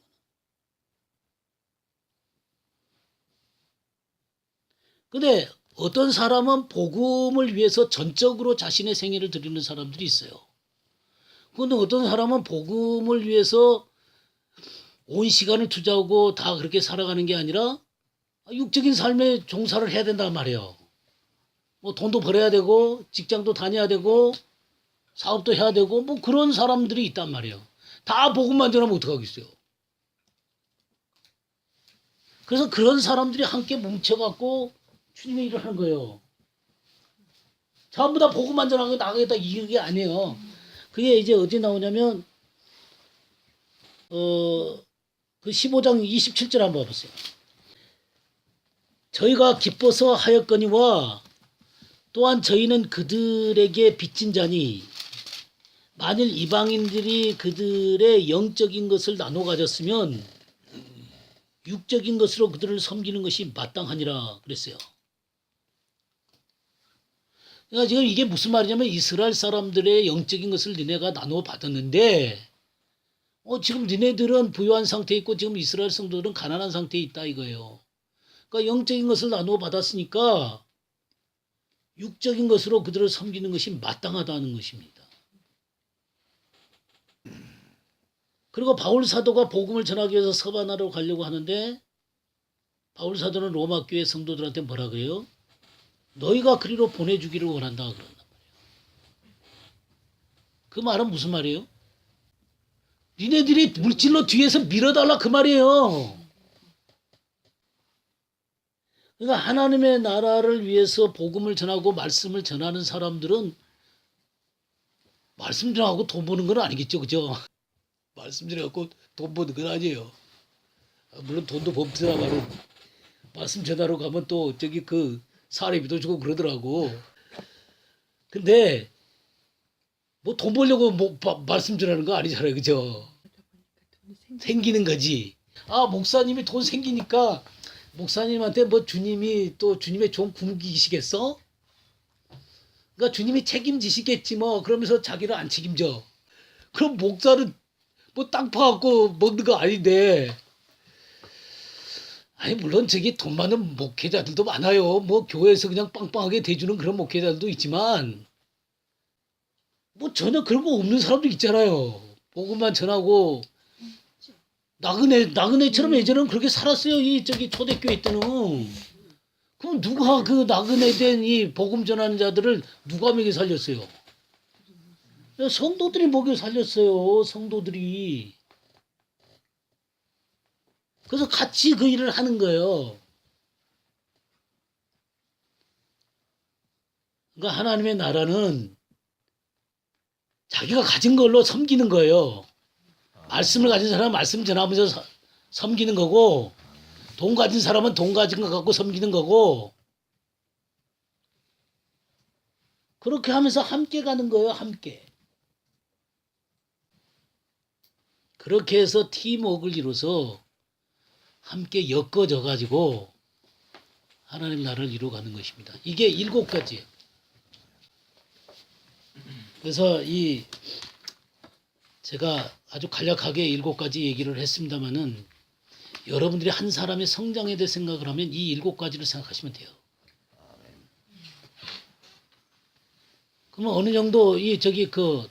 근데 어떤 사람은 복음을 위해서 전적으로 자신의 생애를 드리는 사람들이 있어요. 근데 어떤 사람은 복음을 위해서 온 시간을 투자하고 다 그렇게 살아가는 게 아니라 육적인 삶에 종사를 해야 된단 말이에요. 뭐 돈도 벌어야 되고 직장도 다녀야 되고 사업도 해야 되고 뭐 그런 사람들이 있단 말이에요. 다 복음만 전하면 어떡하겠어요. 그래서 그런 사람들이 함께 뭉쳐갖고 주님의 일을 하는 거예요. 전부 다 복음만 전하고 나가겠다 이게 아니에요. 그게 이제 어디 나오냐면 그 15장 27절 한번 봐보세요. 저희가 기뻐서 하였거니와 또한 저희는 그들에게 빚진 자니 만일 이방인들이 그들의 영적인 것을 나눠 가졌으면 육적인 것으로 그들을 섬기는 것이 마땅하니라 그랬어요. 그러니까 지금 이게 무슨 말이냐면 이스라엘 사람들의 영적인 것을 니네가 나눠 받았는데 지금 니네들은 부유한 상태에 있고 지금 이스라엘 성도들은 가난한 상태에 있다 이거예요. 그러니까 영적인 것을 나누어 받았으니까 육적인 것으로 그들을 섬기는 것이 마땅하다는 것입니다. 그리고 바울 사도가 복음을 전하기 위해서 서바나로 가려고 하는데 바울 사도는 로마 교회 성도들한테 뭐라 그래요? 너희가 그리로 보내주기를 원한다 그런단 말이에요. 그 말은 무슨 말이에요? 니네들이 물질로 뒤에서 밀어달라 그 말이에요. 그러니까 하나님의 나라를 위해서 복음을 전하고 말씀을 전하는 사람들은 말씀 전하고 돈 버는 건 아니겠죠, 그죠? 말씀 전하고 돈 버는 건 아니에요. 물론 돈도 법지다마는 말씀 전하러 가면 또 저기 그 사례비도 주고 그러더라고. 근데 뭐 돈 벌려고 뭐 말씀 전하는 거 아니잖아요, 그죠? 생기는 거지. 목사님이 돈 생기니까 목사님한테 뭐 주님이 또 주님의 종 굶기시겠어? 그러니까 주님이 책임지시겠지 뭐 그러면서 자기를 안 책임져. 그럼 목사는 뭐 땅 파갖고 먹는 거 아닌데. 아니 물론 저기 돈 많은 목회자들도 많아요. 뭐 교회에서 그냥 빵빵하게 대주는 그런 목회자들도 있지만 뭐 전혀 그런 거 없는 사람도 있잖아요. 복음만 전하고 나그네처럼 예전에는 그렇게 살았어요. 이 저기 초대교회 때는. 그럼 누가 그 나그네된 이 복음 전하는 자들을 누가 먹여 살렸어요? 성도들이 먹여 살렸어요. 성도들이. 그래서 같이 그 일을 하는 거예요. 그러니까 하나님의 나라는 자기가 가진 걸로 섬기는 거예요. 말씀을 가진 사람은 말씀 전하면서 섬기는 거고 돈 가진 사람은 돈 가진 거 갖고 섬기는 거고 그렇게 하면서 함께 가는 거예요. 함께. 그렇게 해서 팀워크를 이뤄서 함께 엮어져 가지고 하나님 나라를 이루어가는 것입니다. 이게 7가지예요. 그래서 제가 아주 간략하게 7가지 얘기를 했습니다마는 여러분들이 한 사람의 성장에 대해 생각을 하면 이 7가지를 생각하시면 돼요. 그러면 어느 정도 그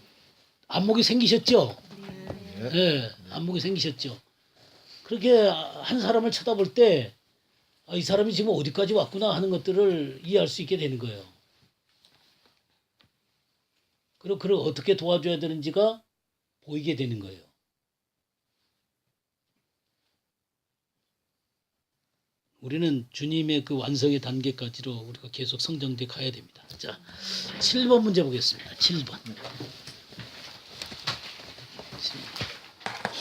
안목이 생기셨죠? 네, 안목이 생기셨죠. 그렇게 한 사람을 쳐다볼 때 이 사람이 지금 어디까지 왔구나 하는 것들을 이해할 수 있게 되는 거예요. 그리고 그를 어떻게 도와줘야 되는지가 보이게 되는 거예요. 우리는 주님의 그 완성의 단계까지로 우리가 계속 성장돼 가야 됩니다. 자, 7번 문제 보겠습니다. 7번.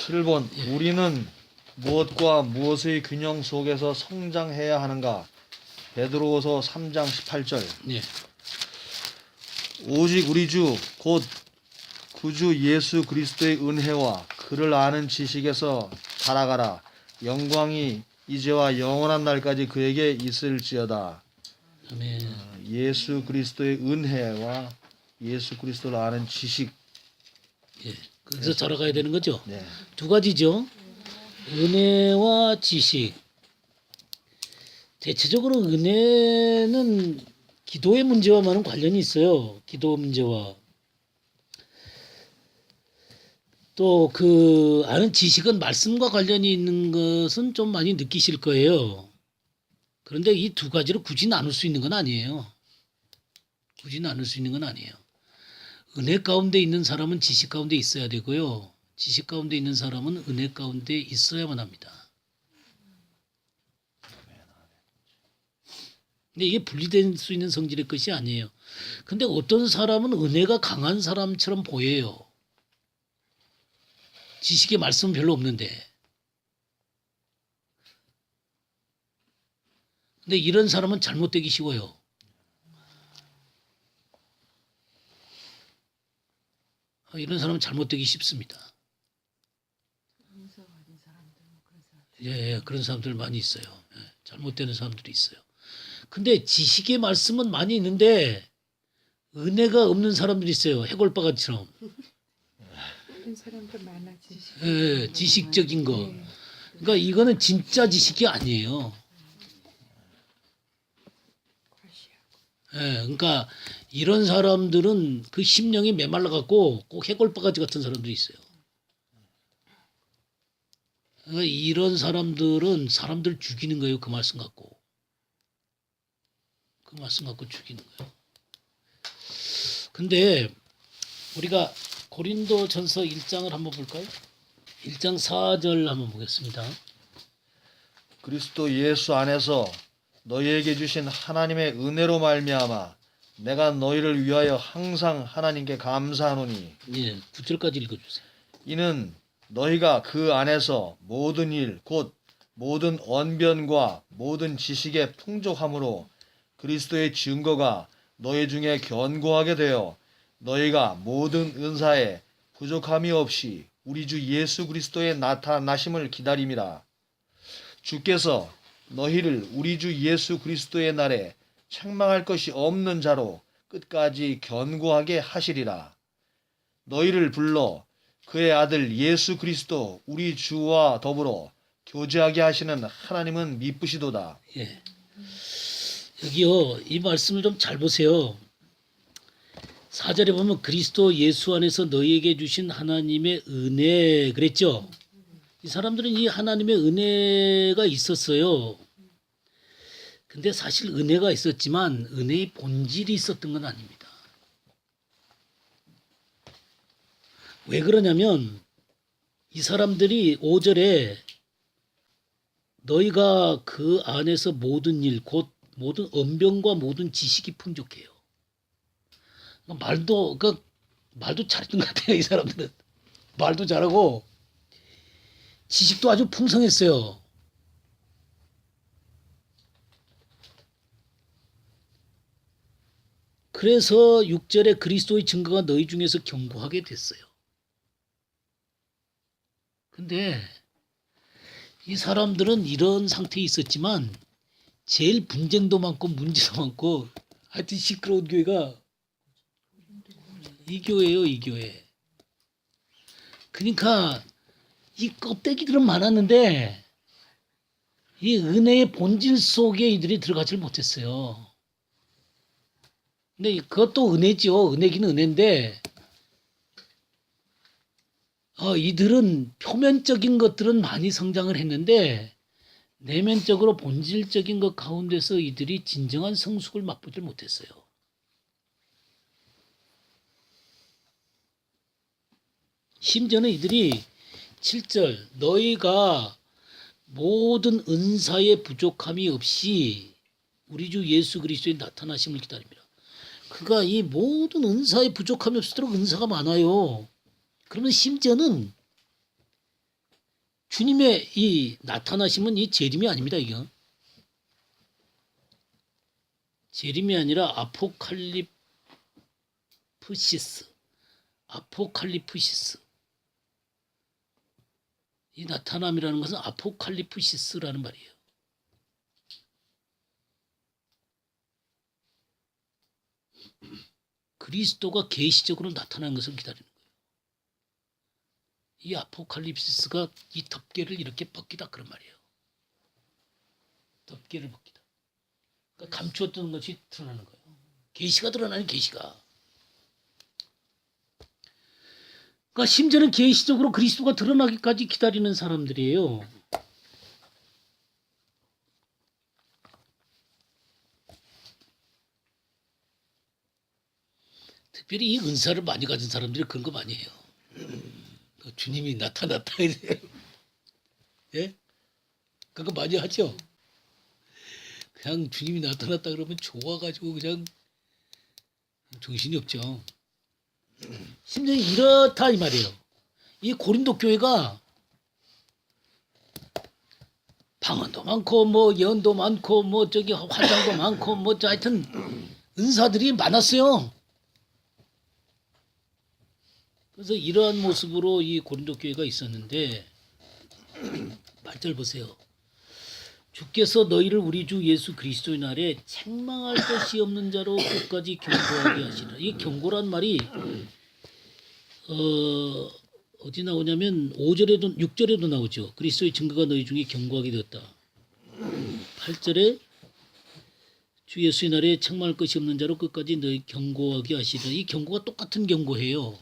7번 예. 우리는 무엇과 무엇의 균형 속에서 성장해야 하는가? 베드로후서 3장 18절. 네. 오직 우리 주 곧 구주 예수 그리스도의 은혜와 그를 아는 지식에서 자라가라. 영광이 이제와 영원한 날까지 그에게 있을지어다. 아멘. 예수 그리스도의 은혜와 예수 그리스도를 아는 지식. 예. 그래서 자라가야 되는 거죠. 네. 2가지죠. 은혜와 지식. 대체적으로 은혜는 기도의 문제와만은 관련이 있어요. 기도 문제와. 또 그 아는 지식은 말씀과 관련이 있는 것은 좀 많이 느끼실 거예요. 그런데 이 두 가지를 굳이 나눌 수 있는 건 아니에요. 굳이 나눌 수 있는 건 아니에요. 은혜 가운데 있는 사람은 지식 가운데 있어야 되고요. 지식 가운데 있는 사람은 은혜 가운데 있어야만 합니다. 근데 이게 분리될 수 있는 성질의 것이 아니에요. 근데 어떤 사람은 은혜가 강한 사람처럼 보여요. 지식의 말씀은 별로 없는데. 근데 이런 사람은 잘못되기 쉬워요. 이런 사람은 잘못되기 쉽습니다. 예, 그런 사람들 많이 있어요. 예, 잘못되는 사람들이 있어요. 근데 지식의 말씀은 많이 있는데 은혜가 없는 사람들이 있어요. 해골바가처럼. 그런 사람도 많아지. 예, 지식적인 거. 그러니까 이거는 진짜 지식이 아니에요. 예, 그러니까 이런 사람들은 그 심령이 메말라 갖고 꼭 해골바가지 같은 사람들이 있어요. 그러니까 이런 사람들은 사람들 죽이는 거예요. 그 말씀 갖고. 그 말씀 갖고 죽이는 거예요. 근데 우리가 고린도전서 1장을 한번 볼까요? 1장 4절 한번 보겠습니다. 그리스도 예수 안에서 너희에게 주신 하나님의 은혜로 말미암아 내가 너희를 위하여 항상 하나님께 감사하노니 예, 9절까지 읽어주세요. 이는 너희가 그 안에서 모든 일 곧 모든 언변과 모든 지식의 풍족함으로 그리스도의 증거가 너희 중에 견고하게 되어 너희가 모든 은사에 부족함이 없이 우리 주 예수 그리스도의 나타나심을 기다림이라. 주께서 너희를 우리 주 예수 그리스도의 날에 책망할 것이 없는 자로 끝까지 견고하게 하시리라. 너희를 불러 그의 아들 예수 그리스도 우리 주와 더불어 교제하게 하시는 하나님은 미쁘시도다. 예. 여기요, 이 말씀을 좀 잘 보세요. 4절에 보면 그리스도 예수 안에서 너희에게 주신 하나님의 은혜 그랬죠. 이 사람들은 이 하나님의 은혜가 있었어요. 근데 사실 은혜가 있었지만 은혜의 본질이 있었던 건 아닙니다. 왜 그러냐면 이 사람들이 5절에 너희가 그 안에서 모든 일, 곧 모든 언변과 모든 지식이 풍족해요. 말도 잘했던 것 같아요. 이 사람들은 말도 잘하고 지식도 아주 풍성했어요. 그래서 6절에 그리스도의 증거가 너희 중에서 견고하게 됐어요. 근데 이 사람들은 이런 상태에 있었지만 제일 분쟁도 많고 문제도 많고 하여튼 시끄러운 교회가 이 교회예요. 이 교회. 그러니까 이 껍데기들은 많았는데 이 은혜의 본질 속에 이들이 들어가질 못했어요. 근데 그것도 은혜죠. 은혜긴 은혜인데 이들은 표면적인 것들은 많이 성장을 했는데 내면적으로 본질적인 것 가운데서 이들이 진정한 성숙을 맛보질 못했어요. 심지어는 이들이 7절 너희가 모든 은사의 부족함이 없이 우리 주 예수 그리스도의 나타나심을 기다립니다. 그러니까 이 모든 은사의 부족함이 없도록 은사가 많아요. 그러면 심지어는 주님의 이 나타나심은 이 재림이 아닙니다. 이거 재림이 아니라 아포칼리프시스. 이 나타남이라는 것은 아포칼리프시스라는 말이에요. 그리스도가 계시적으로 나타나는 것을 기다리는 거예요. 이 아포칼립시스가 이 덮개를 이렇게 벗기다 그런 말이에요. 덮개를 벗기다. 그러니까 감추었던 것이 드러나는 거예요. 계시가 드러나는 계시가. 그러니까 심지어는 계시적으로 그리스도가 드러나기까지 기다리는 사람들이에요. 특별히 이 은사를 많이 가진 사람들이 그런 거 많이 해요. 주님이 나타났다 이래요. 예? 그거 많이 하죠. 그냥 주님이 나타났다 그러면 좋아가지고 그냥 정신이 없죠. 심지어 이렇다 이 말이에요. 이 고린도 교회가 방언도 많고 뭐 예언도 많고 뭐 저기 화장도 많고 뭐 하여튼 은사들이 많았어요. 그래서 이러한 모습으로 이 고린도 교회가 있었는데 8절 보세요. 주께서 너희를 우리 주 예수 그리스도의 날에 책망할 것이 없는 자로 끝까지 경고하게 하시라. 이 경고란 말이 어디 나오냐면 5절에도 6절에도 나오죠. 그리스도의 증거가 너희 중에 경고하게 되었다. 8절에 주 예수의 날에 책망할 것이 없는 자로 끝까지 너희 경고하게 하시라. 이 경고가 똑같은 경고예요.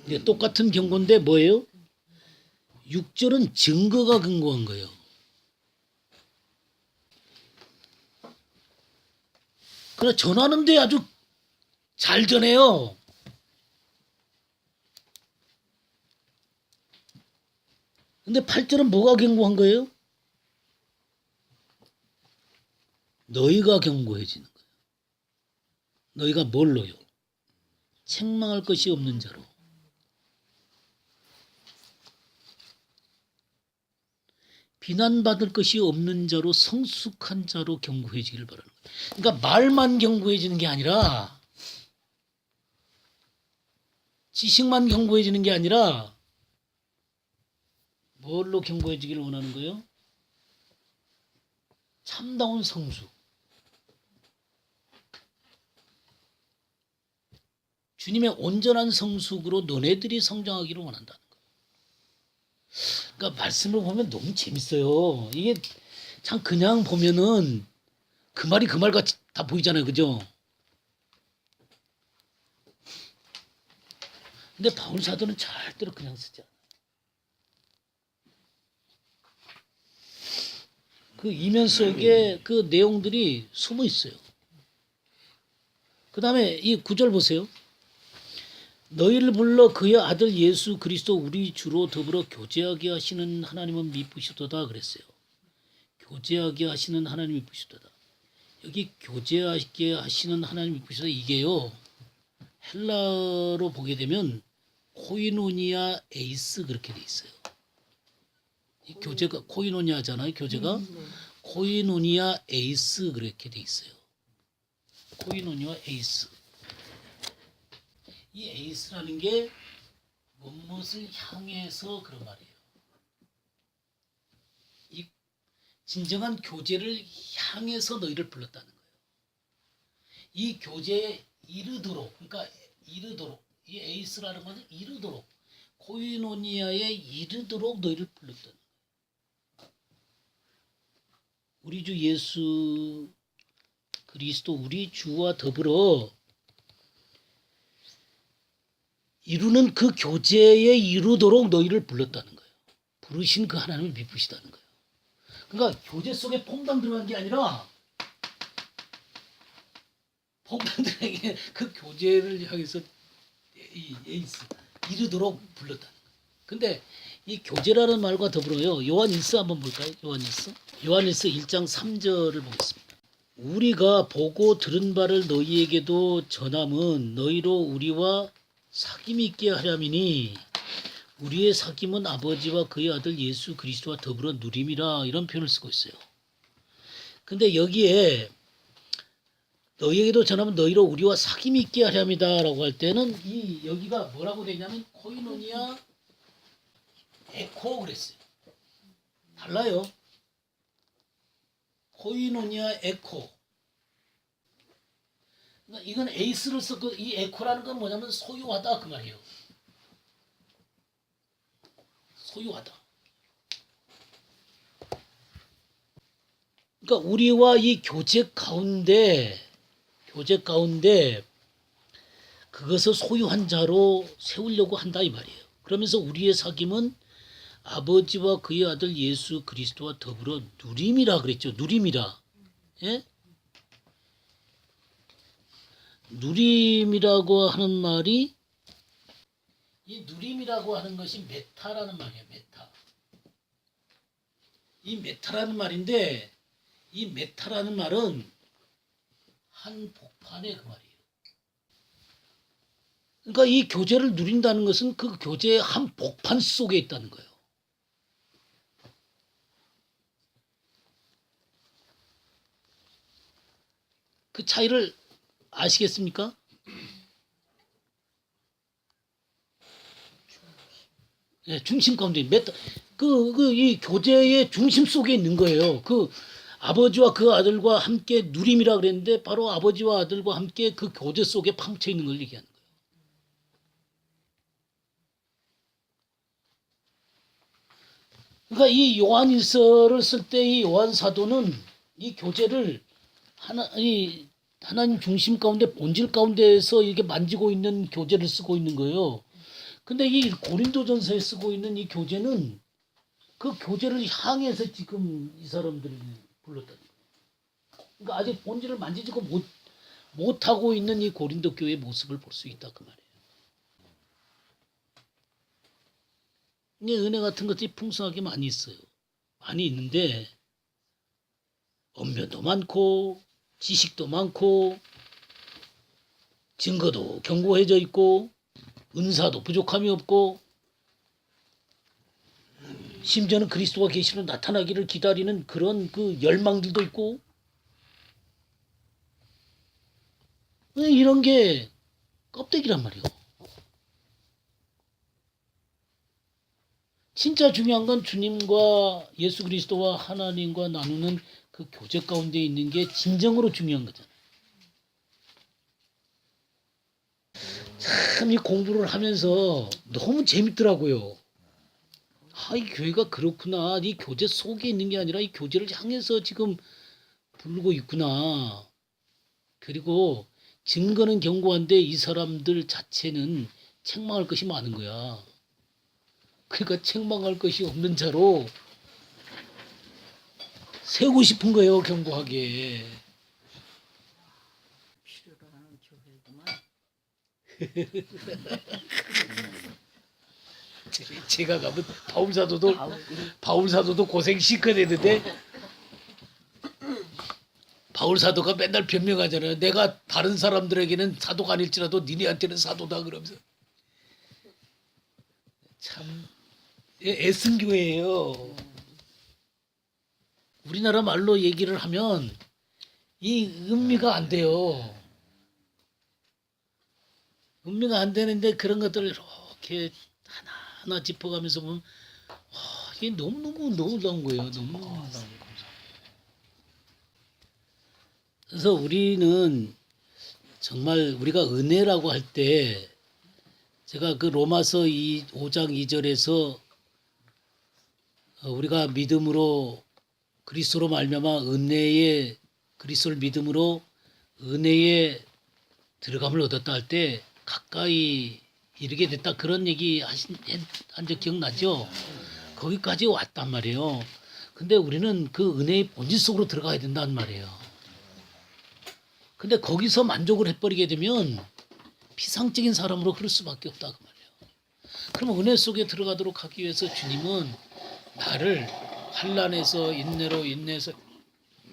네, 똑같은 경고인데 뭐예요? 6절은 증거가 근거한 거예요. 그래 전하는데 아주 잘 전해요. 근데 8절은 뭐가 경고한 거예요? 너희가 경고해지는 거예요. 너희가 뭘로요? 책망할 것이 없는 자로. 비난받을 것이 없는 자로 성숙한 자로 경고해지기를 바라는 거예요. 그러니까 말만 경고해지는 게 아니라 지식만 경고해지는 게 아니라 뭘로 경고해지기를 원하는 거예요? 참다운 성숙. 주님의 온전한 성숙으로 너네들이 성장하기를 원한다는 거예요. 그러니까 말씀을 보면 너무 재밌어요. 이게 참 그냥 보면은 그 말이 그 말 같이 다 보이잖아요. 그죠? 근데 바울 사도는 절대로 그냥 쓰지 않아요. 그 이면 속에 그 내용들이 숨어 있어요. 그 다음에 이 9절 보세요. 너희를 불러 그의 아들 예수 그리스도 우리 주로 더불어 교제하게 하시는 하나님은 미쁘시도다 그랬어요. 교제하게 하시는 하나님 미쁘시도다. 여기 교제하게 하시는 하나님 미쁘시도다 이게요. 헬라로 보게 되면 코이노니아 에이스 그렇게 돼 있어요. 이 교제가 코이노니아잖아요. 교제가 코이노니아 에이스 그렇게 돼 있어요. 코이노니아 에이스. 이 에이스라는 게 무엇을 향해서 그런 말이에요. 이 진정한 교제를 향해서 너희를 불렀다는 거예요. 이 교제에 이르도록, 그러니까 이르도록, 이 에이스라는 것은 이르도록, 코이노니아에 이르도록 너희를 불렀다는 거예요. 우리 주 예수 그리스도 우리 주와 더불어 이루는 그 교제에 이루도록 너희를 불렀다는 거예요. 부르신 그 하나님을 미쁘시다는 거예요. 그러니까 교제 속에 퐁당 들어간 게 아니라 퐁당 들어간 게 그 교제를 향해서 이루도록 불렀다는 거예요. 근데 이 교제라는 말과 더불어요. 요한일서 한번 볼까요? 요한일서 1장 3절을 보겠습니다. 우리가 보고 들은 바를 너희에게도 전함은 너희로 우리와 사귐이 있게 하려니니 우리의 사귐은 아버지와 그의 아들 예수 그리스도와 더불어 누림이라 이런 표현을 쓰고 있어요. 근데 여기에 너희에게도 전하면 너희로 우리와 사귐이 있게 하렵니다라고 할 때는 이 여기가 뭐라고 되냐면 코이노니아 에코 그랬어요. 달라요. 코이노니아 에코. 그러니까 이건 에이스를 썼고 이 에코라는 건 뭐냐면 소유하다 그 말이에요. 소유하다. 그러니까 우리와 이 교제 가운데 그것을 소유한 자로 세우려고 한다 이 말이에요. 그러면서 우리의 사귐은 아버지와 그의 아들 예수 그리스도와 더불어 누림이라 그랬죠. 누림이라. 예? 누림이라고 하는 말이 이 누림이라고 하는 것이 메타라는 말이에요. 메타. 이 메타라는 말인데 이 메타라는 말은 한 복판의 그 말이에요. 그러니까 이 교제를 누린다는 것은 그 교제의 한 복판 속에 있다는 거예요. 그 차이를 아시겠습니까? 네, 중심 가운데 이 교제의 중심 속에 있는 거예요. 그 아버지와 그 아들과 함께 누림이라 그랬는데 바로 아버지와 아들과 함께 그 교제 속에 파묻혀 있는 걸 얘기하는 거예요. 그러니까 이 요한일서를 쓸 때 이 요한 사도는 이 교제를 하나님 중심 가운데 본질 가운데에서 이렇게 만지고 있는 교제를 쓰고 있는 거예요. 근데 이 고린도전서에 쓰고 있는 이 교제는 그 교제를 향해서 지금 이 사람들이 불렀다는 거예요. 그러니까 아직 본질을 만지지고 못하고 있는 이 고린도 교회의 모습을 볼 수 있다 그 말이에요. 이 은혜 같은 것들이 풍성하게 많이 있어요. 많이 있는데 언변도 많고 지식도 많고 증거도 견고해져 있고 은사도 부족함이 없고 심지어는 그리스도가 계시로 나타나기를 기다리는 그런 그 열망들도 있고 이런 게 껍데기란 말이에요. 진짜 중요한 건 주님과 예수 그리스도와 하나님과 나누는 그 교제 가운데 있는 게 진정으로 중요한 거잖아요. 참 이 공부를 하면서 너무 재밌더라고요. 이 교회가 그렇구나. 이 교제 속에 있는 게 아니라 이 교제를 향해서 지금 부르고 있구나. 그리고 증거는 견고한데 이 사람들 자체는 책망할 것이 많은 거야. 그러니까 책망할 것이 없는 자로 세우고 싶은 거예요, 견고하게. 필요로 하는 교회구만. 제가 가면 바울 사도도 고생 실컷 했는데 바울 사도가 맨날 변명하잖아요. 내가 다른 사람들에게는 사도가 아닐지라도 니네한테는 사도다 그러면서 참 애쓴 교회예요. 우리나라 말로 얘기를 하면 이 음미가 안 돼요. 음미가 안 되는데 그런 것들을 이렇게 하나하나 짚어가면서 보면 이게 너무너무 놀라운 거예요. 너무너무 놀라운 거예요. 그래서 우리는 정말 우리가 은혜라고 할 때 제가 그 로마서 5장 2절에서 우리가 믿음으로 그리스도로 말미암아 그리스도를 믿음으로 은혜에 들어감을 얻었다 할 때 가까이 이르게 됐다 그런 얘기 한 적 기억나죠? 거기까지 왔단 말이에요. 근데 우리는 그 은혜의 본질 속으로 들어가야 된단 말이에요. 근데 거기서 만족을 해버리게 되면 피상적인 사람으로 흐를 수밖에 없다 그 말이에요. 그럼 은혜 속에 들어가도록 하기 위해서 주님은 나를 환난에서 인내에서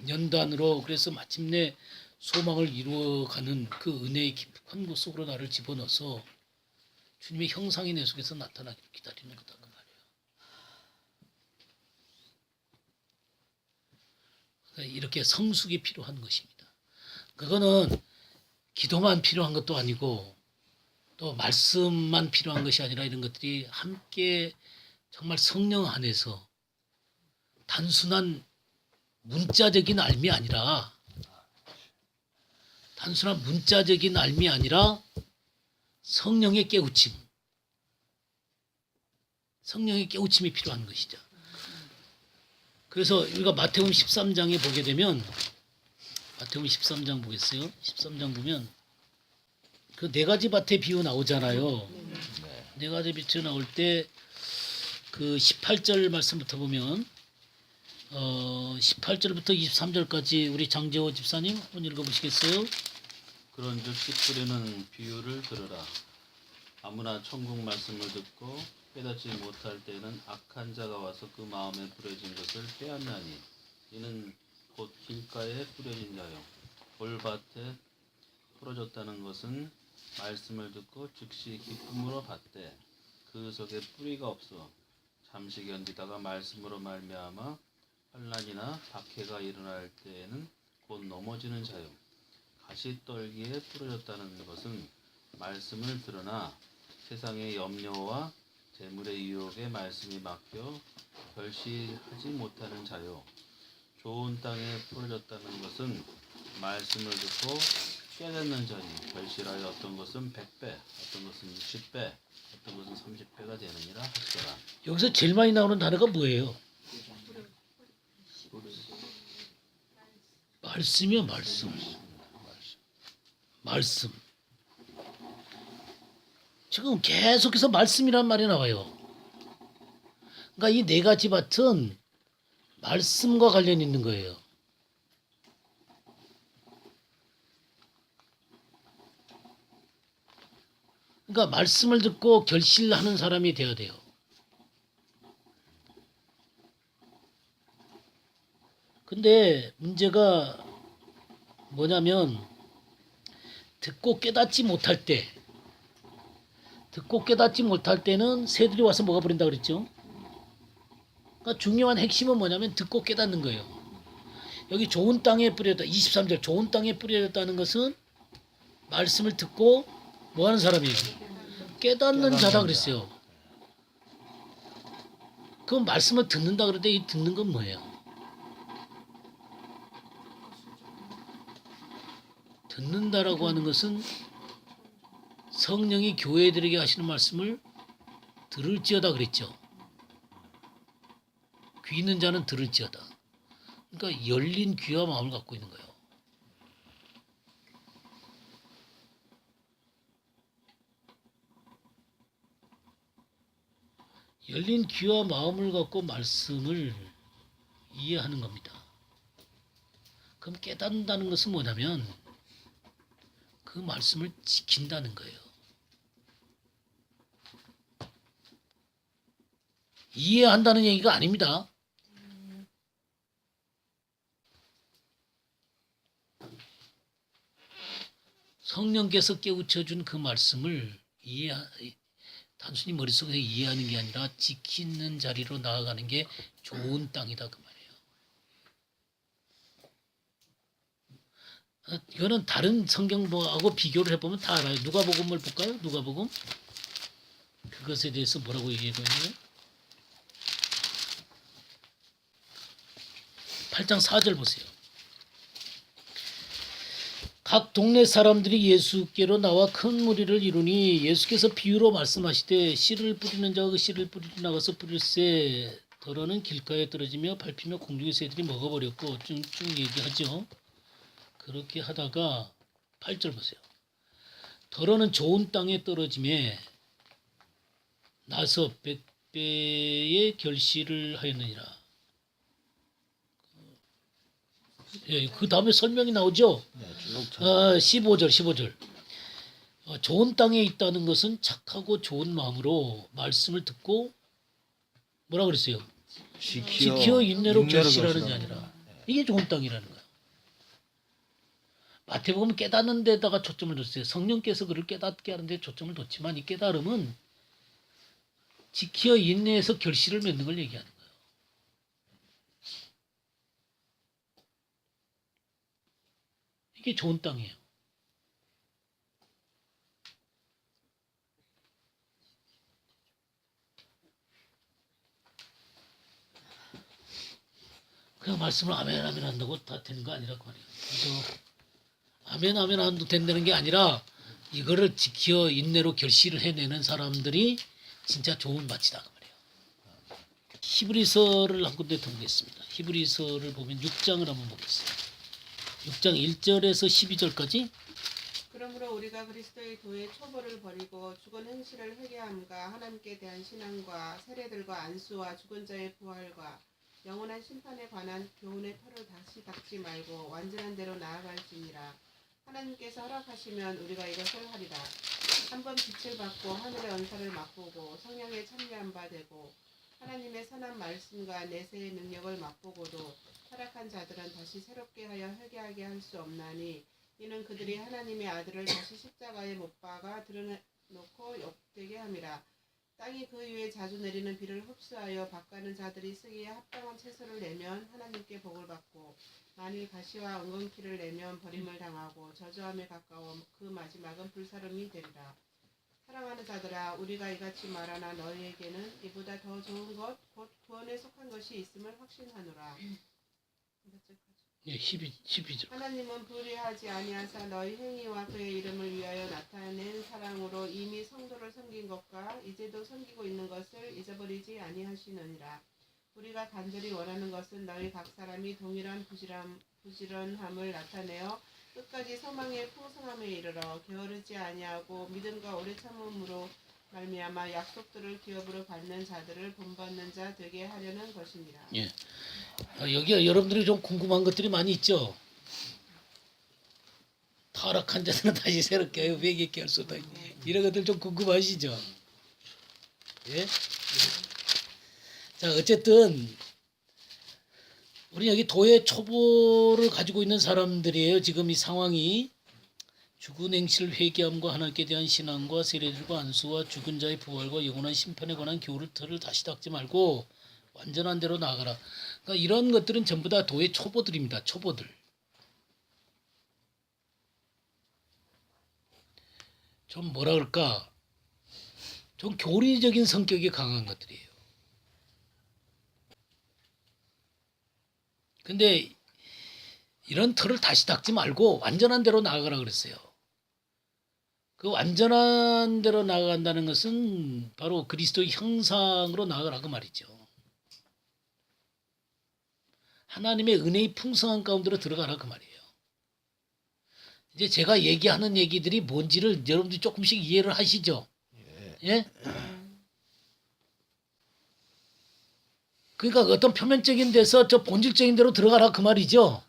연단으로 그래서 마침내 소망을 이루어가는 그 은혜의 깊은 곳 속으로 나를 집어넣어서 주님의 형상이 내 속에서 나타나기를 기다리는 거다 그 말이에요. 이렇게 성숙이 필요한 것입니다. 그거는 기도만 필요한 것도 아니고 또 말씀만 필요한 것이 아니라 이런 것들이 함께 정말 성령 안에서 단순한 문자적인 알미 아니라 성령의 깨우침이 필요한 것이죠. 그래서 우리가 마태복음 13장에 보게 되면 마태복음 13장 보겠어요. 13장 보면 그 네 가지 밭의 비유 나오잖아요. 네. 네 가지 비유 나올 때 그 18절 말씀부터 보면 18절부터 23절까지 우리 장재호 집사님 한번 읽어보시겠어요? 그런즉 씨 뿌리는 비유를 들으라. 아무나 천국 말씀을 듣고 깨닫지 못할 때는 악한 자가 와서 그 마음에 뿌려진 것을 빼앗나니 이는 곧 길가에 뿌려진 자요 돌밭에 풀어졌다는 것은 말씀을 듣고 즉시 기쁨으로 받되 그 속에 뿌리가 없어 잠시 견디다가 말씀으로 말미암아 환난이나 박해가 일어날 때에는 곧 넘어지는 자요 가시떨기에 뿌려졌다는 것은 말씀을 들으나 세상의 염려와 재물의 유혹에 말씀이 막혀 결실하지 못하는 자요 좋은 땅에 뿌려졌다는 것은 말씀을 듣고 깨닫는 자니 결실하여 어떤 것은 100배, 어떤 것은 60배, 어떤 것은 30배가 되느니라 하시더라. 여기서 제일 많이 나오는 단어가 뭐예요? 말씀이요, 말씀. 말씀. 지금 계속해서 말씀이란 말이 나와요. 그러니까 이 네 가지 밭은 말씀과 관련이 있는 거예요. 그러니까 말씀을 듣고 결실하는 사람이 되어야 돼요. 근데 문제가 뭐냐면 듣고 깨닫지 못할 때는 새들이 와서 먹어버린다 그랬죠. 그러니까 중요한 핵심은 뭐냐면 듣고 깨닫는 거예요. 여기 좋은 땅에 뿌려졌다. 23절 좋은 땅에 뿌려졌다는 것은 말씀을 듣고 뭐 하는 사람이에요? 깨닫는 자다 그랬어요. 그럼 말씀을 듣는다 그랬는데 이 듣는 건 뭐예요? 듣는다라고 하는 것은 성령이 교회들에게 하시는 말씀을 들을지어다 그랬죠. 귀 있는 자는 들을지어다. 그러니까 열린 귀와 마음을 갖고 있는 거예요. 열린 귀와 마음을 갖고 말씀을 이해하는 겁니다. 그럼 깨닫는다는 것은 뭐냐면 그 말씀을 지킨다는 거예요. 이해한다는 얘기가 아닙니다. 성령께서 깨우쳐준 그 말씀을 단순히 머릿속에서 이해하는 게 아니라 지키는 자리로 나아가는 게 좋은 땅이다 그 말이에요. 이거는 다른 성경하고 비교를 해보면 다 알아요. 누가복음을 볼까요? 누가복음 그것에 대해서 뭐라고 얘기하고 있나요? 8장 4절 보세요. 각 동네 사람들이 예수께로 나와 큰 무리를 이루니 예수께서 비유로 말씀하시되 씨를 뿌리는 자가 그 씨를 뿌리러 나가서 뿌릴새 더러는 길가에 떨어지며 밟히며 공중의 새들이 먹어버렸고 쭉 얘기하죠. 그렇게 하다가 8절 보세요. 더러는 좋은 땅에 떨어짐에 나서 100배의 결실을 하였느니라. 예, 그 다음에 설명이 나오죠. 네, 쭉 15절. 좋은 땅에 있다는 것은 착하고 좋은 마음으로 말씀을 듣고 뭐라 그랬어요? 지키어 인내로 결실하는 게 아니라 이게 좋은 땅이라는 거야. 마태복음 깨닫는 데다가 초점을 뒀어요. 성령께서 그를 깨닫게 하는데 초점을 뒀지만 이 깨달음은 지키어 인내해서 결실을 맺는 걸 얘기하는 거예요. 이게 좋은 땅이에요. 그냥 말씀을 아멘 한다고 다 되는 거 아니라고 말이에요. 그래서 아멘 한도 된다는 게 아니라 이거를 지켜 인내로 결실을 해내는 사람들이 진짜 좋은 밭이다 그 말이에요. 히브리서를 한 군데 더 보겠습니다. 히브리서를 보면 6장을 한번 보겠습니다. 6장 1절에서 12절까지 그러므로 우리가 그리스도의 도의 초보를 버리고 죽은 행실을 회개함과 하나님께 대한 신앙과 세례들과 안수와 죽은 자의 부활과 영원한 심판에 관한 교훈의 털을 다시 닦지 말고 완전한 대로 나아갈지니라. 하나님께서 허락하시면 우리가 이것을 하리라. 한번 빛을 받고 하늘의 은사를 맛보고 성령에 참여한 바 되고 하나님의 선한 말씀과 내세의 능력을 맛보고도 타락한 자들은 다시 새롭게 하여 회개하게 할 수 없나니 이는 그들이 하나님의 아들을 다시 십자가에 못 박아 드러놓고 욕되게 함이라. 땅이 그 위에 자주 내리는 비를 흡수하여 밭가는 자들이 쓰기에 합당한 채소를 내면 하나님께 복을 받고 만일 가시와 엉겅퀴를 내면 버림을 당하고 저주함에 가까워 그 마지막은 불사름이 되리라. 사랑하는 자들아 우리가 이같이 말하나 너희에게는 이보다 더 좋은 것 곧 구원에 속한 것이 있음을 확신하노라. 예, 12절. 하나님은 불의하지 아니하사 너희 행위와 그의 이름을 위하여 나타낸 사랑으로 이미 성도를 섬긴 것과 이제도 섬기고 있는 것을 잊어버리지 아니하시느니라. 우리가 간절히 원하는 것은 너희 각 사람이 동일한 부지런함을 나타내어 끝까지 소망의 풍성함에 이르러 게으르지 아니하고 믿음과 오래 참음으로 말미암아 약속들을 기업으로 받는 자들을 본받는 자 되게 하려는 것이니라. 예. 여기 여러분들이 좀 궁금한 것들이 많이 있죠. 타락한 자들은 다시 새롭게 하여 회개케 할 수 없다. 이런 것들 좀 궁금하시죠? 예? 자, 어쨌든 우리 여기 도의 초보를 가지고 있는 사람들이에요. 지금 이 상황이 죽은 행실 회개함과 하나님께 대한 신앙과 세례들과 안수와 죽은 자의 부활과 영원한 심판에 관한 교훈을 털을 다시 닦지 말고 완전한 대로 나아가라. 그러니까 이런 것들은 전부 다 도의 초보들입니다. 초보들. 좀 뭐라 그럴까? 좀 교리적인 성격이 강한 것들이에요. 근데 이런 틀을 다시 닦지 말고 완전한 대로 나아가라 그랬어요. 그 완전한 대로 나아간다는 것은 바로 그리스도의 형상으로 나아가라 그 말이죠. 하나님의 은혜의 풍성한 가운데로 들어가라 그 말이에요. 이제 제가 얘기하는 얘기들이 뭔지를 여러분들이 조금씩 이해를 하시죠? 예? 그러니까 어떤 표면적인 데서 저 본질적인 데로 들어가라 그 말이죠.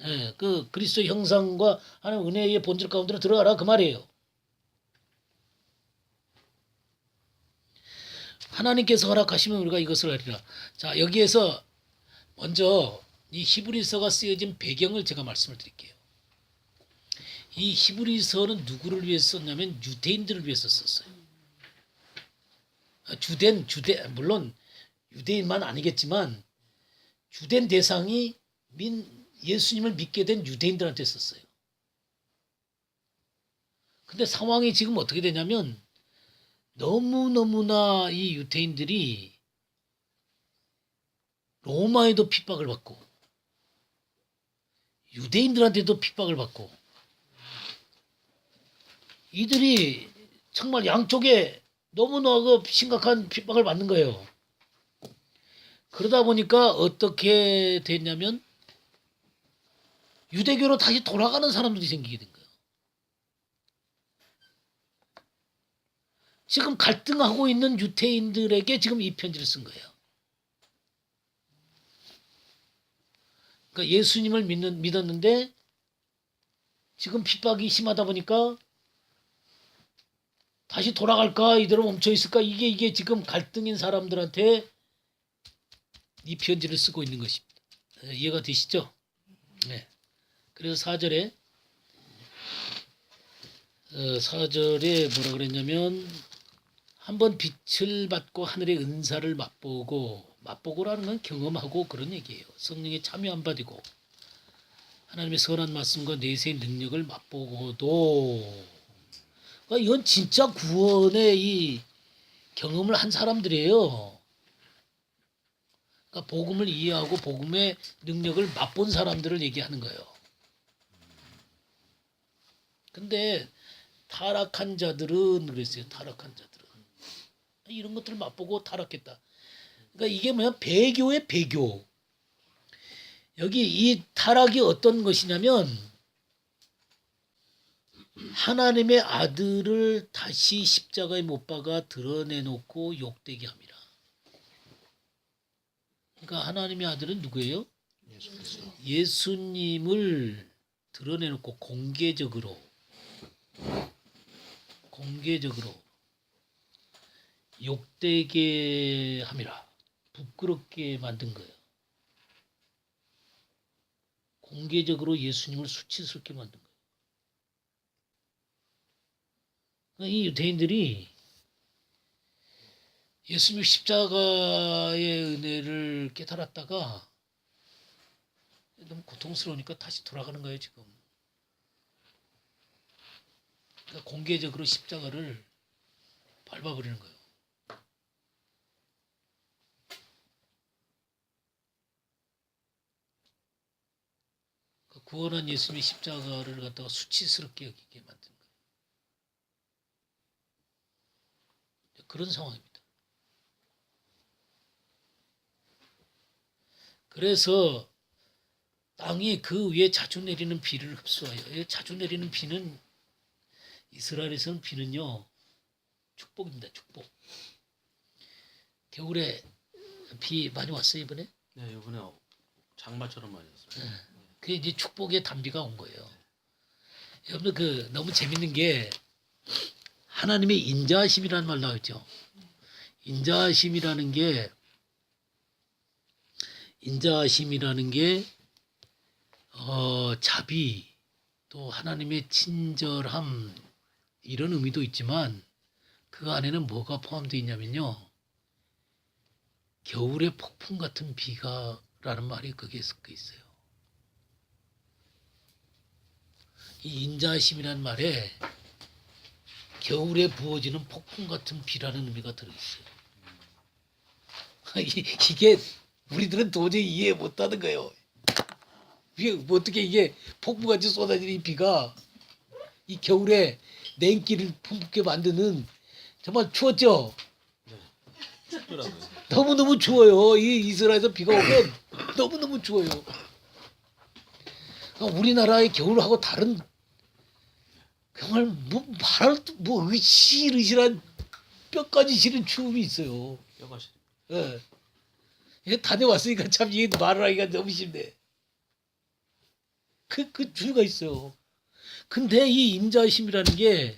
예, 그 그리스도 형상과 하나님 은혜의 본질 가운데로 들어가라 그 말이에요. 하나님께서 허락하시면 우리가 이것을 하리라. 자, 여기에서 먼저 이 히브리서가 쓰여진 배경을 제가 말씀을 드릴게요. 이 히브리서는 누구를 위해서 썼냐면 유대인들을 위해서 썼어요. 물론 유대인만 아니겠지만 주된 대상이 예수님을 믿게 된 유대인들한테 썼어요. 근데 상황이 지금 어떻게 되냐면 너무너무나 이 유대인들이 로마에도 핍박을 받고 유대인들한테도 핍박을 받고 이들이 정말 양쪽에 너무나 심각한 핍박을 받는 거예요. 그러다 보니까 어떻게 됐냐면 유대교로 다시 돌아가는 사람들이 생기게 된 거예요. 지금 갈등하고 있는 유대인들에게 지금 이 편지를 쓴 거예요. 그러니까 예수님을 믿었는데 지금 핍박이 심하다 보니까 다시 돌아갈까 이대로 멈춰 있을까 이게 지금 갈등인 사람들한테 이 편지를 쓰고 있는 것입니다. 이해가 되시죠? 네. 그래서 4절에 뭐라 그랬냐면 한번 빛을 받고 하늘의 은사를 맛보고라는 건 경험하고 그런 얘기예요. 성령에 참여한 바 되고 하나님의 선한 말씀과 내세의 능력을 맛보고도 그러니까 이건 진짜 구원의 이 경험을 한 사람들이에요. 그러니까 복음을 이해하고 복음의 능력을 맛본 사람들을 얘기하는 거예요. 근데 타락한 자들은 그랬어요. 타락한 자들은 이런 것들을 맛보고 타락했다. 그러니까 이게 뭐야? 배교의 배교. 여기 이 타락이 어떤 것이냐면 하나님의 아들을 다시 십자가에 못 박아 드러내놓고 욕되게 합니다. 그러니까 하나님의 아들은 누구예요? 예수님을 드러내놓고 공개적으로 욕되게 함이라. 부끄럽게 만든 거예요. 공개적으로 예수님을 수치스럽게 만든 거예요. 그러니까 이 유대인들이 예수님 십자가의 은혜를 깨달았다가 너무 고통스러우니까 다시 돌아가는 거예요, 지금. 그러니까 공개적으로 십자가를 밟아버리는 거예요. 그러니까 구원한 예수님의 십자가를 갖다가 수치스럽게 여기게 만든 거예요. 그런 상황입니다. 그래서 땅이 그 위에 자주 내리는 비를 흡수하여, 자주 내리는 비는 이스라엘에서는 비는요 축복입니다. 축복. 겨울에 비 많이 왔어요 이번에? 네, 이번에 장마처럼 많이 왔어요. 그게 이제 축복의 단비가 온 거예요. 여러분 그 너무 재밌는 게 하나님의 인자하심이라는 말 나왔죠. 인자하심이라는 게 자비 또 하나님의 친절함 이런 의미도 있지만 그 안에는 뭐가 포함되어 있냐면요. 겨울의 폭풍 같은 비가라는 말이 거기에 섞여 있어요. 이 인자하심이라는 말에 겨울에 부어지는 폭풍 같은 비라는 의미가 들어있어요. 이게 우리들은 도저히 이해 못하는 거예요. 이게 어떻게 이게 폭풍같이 쏟아지는 이 비가 이 겨울에 냉기를 품게 만드는 정말 추웠죠? 춥더라고요. 너무너무 추워요. 이 이스라엘에서 비가 오면 너무너무 추워요. 우리나라의 겨울하고 다른 정말 뭐 으실으실한 뼈까지 시린 추움이 있어요. 뼈가 시려. 예. 이게 다녀왔으니까 참 이게 말을 하기가 너무 쉽네. 그 주의가 있어요. 근데 이 인자심이라는 게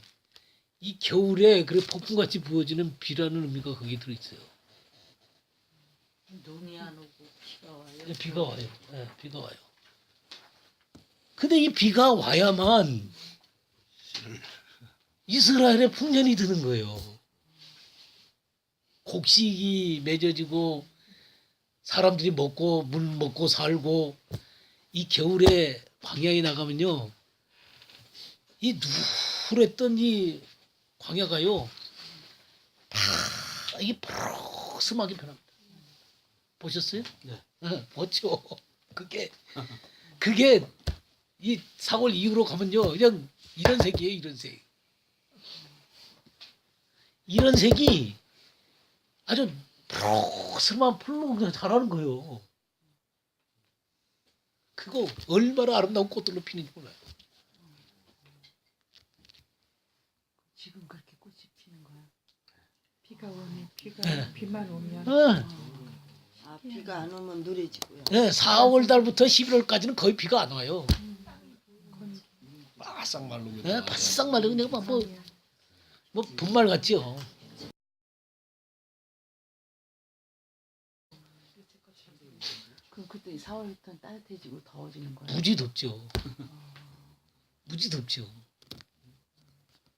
이 겨울에 그 폭풍같이 부어지는 비라는 의미가 거기에 들어있어요. 눈이 안 오고 비가 와요. 비가 와요. 예, 비가 와요. 근데 이 비가 와야만 이스라엘에 풍년이 드는 거예요. 곡식이 맺어지고 사람들이 물 먹고 살고 이 겨울에 광야에 나가면요. 이 누랬던 이 광야가요. 다 이게 푸르스하게 변합니다. 보셨어요? 네. 보죠. 그게 이 4월 이후로 가면요. 그냥 이런 색이에요. 이런 색. 이런 색이 아주 푸르스름한 풀로 그냥 자라는 거예요. 그거 얼마나 아름다운 꽃들로 피는지 몰라요. 지금 그렇게 꽃이 피는 거야. 비가 오네. 네. 비만 오면 아, 비가 안 오면 누래지고요. 네, 4월 달부터 11월까지는 거의 비가 안 와요. 바싹 말르고. 네, 바싹 말려 그냥 뭐 분말 같지요. 그럼 그때 4월부터는 따뜻해지고 더워지는 거야. 무지 덥죠. 무지 덥죠.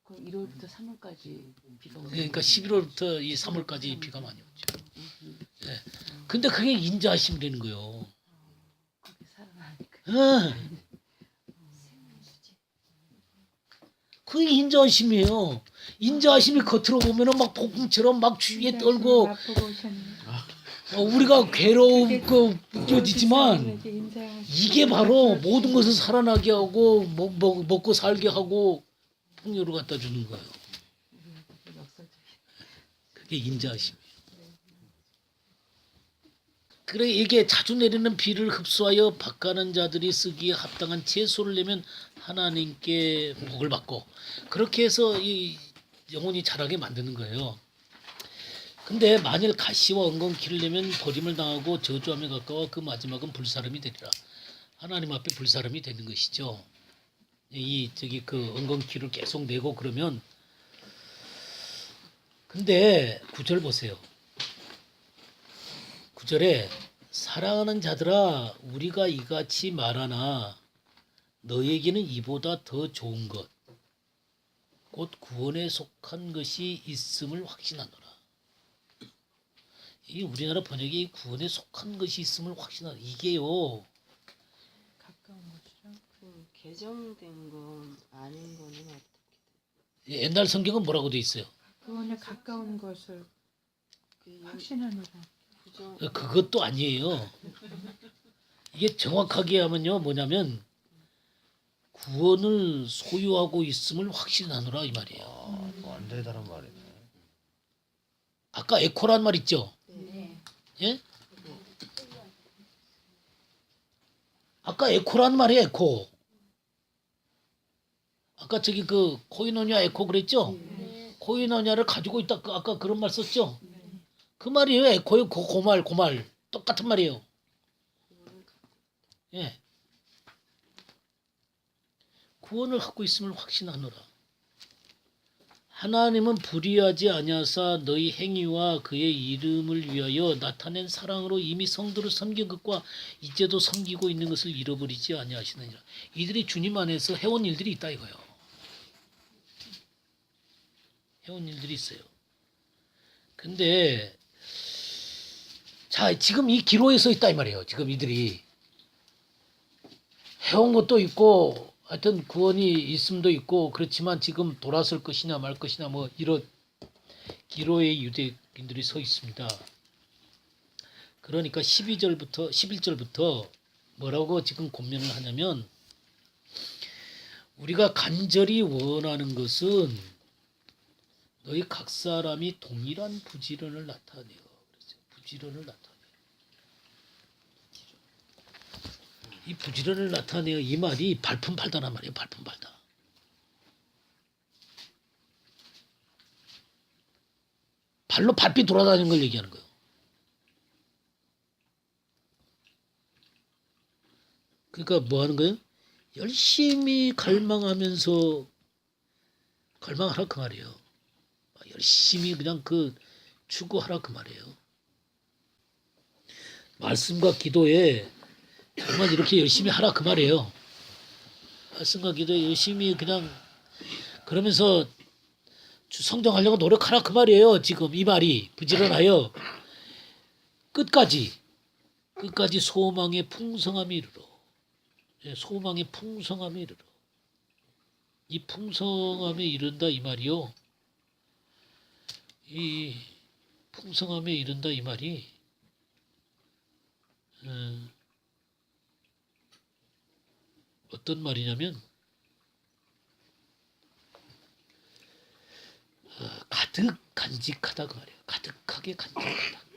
그럼 1월부터 3월까지 비가 오는 그러니까 11월부터 이 3월까지 비가 많이 오죠. 네. 근데 그게 인자하심이라는 거예요. 그렇게 살아나니까. 네. 그게 인자하심이에요. 인자하심이 겉으로 보면은 막 폭풍처럼 막 주위에 떨고 맛보고 오셨네. 우리가 괴롭고 느껴지지만 인자하시고 이게 바로 모든 것을 살아나게 하고 먹고 살게 하고 풍요를 갖다 주는 거예요. 역사적인. 그게 인자하심이에요. 그래 이게 자주 내리는 비를 흡수하여 밭가는 자들이 쓰기에 합당한 채소를 내면 하나님께 복을 받고 그렇게 해서 이 영혼이 자라게 만드는 거예요. 근데 만일 가시와 엉겅퀴를 내면 버림을 당하고 저주함에 가까워 그 마지막은 불사름이 되리라. 하나님 앞에 불사름이 되는 것이죠. 이 저기 그 엉겅퀴를 계속 내고 그러면 근데 9절 보세요. 9절에 사랑하는 자들아 우리가 이같이 말하나 너에게는 이보다 더 좋은 것 곧 구원에 속한 것이 있음을 확신하노라. 이 우리나라 번역이 구원에 속한 것이 있음을 확신하노라. 이게요. 가까운 곳이랑 그 개정된 건 아닌 거는 어떻게? 옛날 성경은 뭐라고 돼 있어요? 구원에 가까운 것을 그 확신하노라. 부정 그것도 아니에요. 이게 정확하게 하면요 뭐냐면 구원을 소유하고 있음을 확신하노라 이 말이에요. 아, 완전히 다른 말이네. 아까 에코란 말 있죠? 네. 예? 아까 에코란 말이에요 에코. 아까 저기 그 코이노니아 에코 그랬죠? 코이노니아를 가지고 있다 아까 그런 말 썼죠? 그 말이에요 에코요 그 말 똑같은 말이에요. 예. 구원을 갖고 있음을 확신하노라. 하나님은 불의하지 아니하사 너희 행위와 그의 이름을 위하여 나타낸 사랑으로 이미 성도를 섬긴 것과 이제도 섬기고 있는 것을 잃어버리지 아니하시느니라. 이들이 주님 안에서 해온 일들이 있다 이거요. 해온 일들이 있어요. 근데 자 지금 이 기로에 서 있다 이 말이에요. 지금 이들이 해온 것도 있고 하여튼 구원이 있음도 있고 그렇지만 지금 돌아설 것이냐 말 것이냐 뭐 이런 기로에 유대인들이 서 있습니다. 그러니까 11절부터 뭐라고 지금 권면을 하냐면 우리가 간절히 원하는 것은 너희 각 사람이 동일한 부지런을 나타내요. 그렇죠? 부지런을 나타내요. 이 부지런을 나타내요. 이 말이 발품 팔다란 말이에요. 발품 팔다. 발로 밟히 돌아다니는 걸 얘기하는 거예요. 그러니까 뭐 하는 거예요? 열심히 갈망하면서 갈망하라 그 말이에요. 열심히 그냥 그 추구하라 그 말이에요. 말씀과 기도에 정말 이렇게 열심히 하라 그 말이에요. 말씀과 기도에 열심히 그냥 그러면서 성장하려고 노력하라 그 말이에요. 지금 이 말이 부지런하여 끝까지 소망의 풍성함에 이르러. 소망의 풍성함에 이르러. 이 풍성함에 이른다 이 말이요. 이 풍성함에 이른다 이 말이 어떤 말이냐면 가득 간직하다 그 말이에요. 가득하게 간직하다.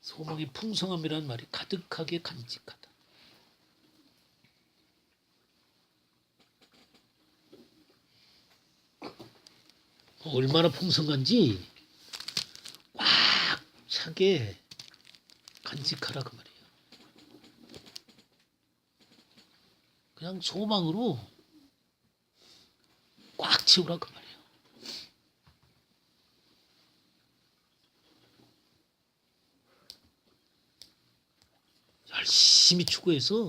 소망의 풍성함이라는 말이 가득하게 간직하다. 얼마나 풍성한지 꽉 차게 간직하라 그 말이에요. 그냥 소망으로 꽉 채우라 그 말이에요. 열심히 추구해서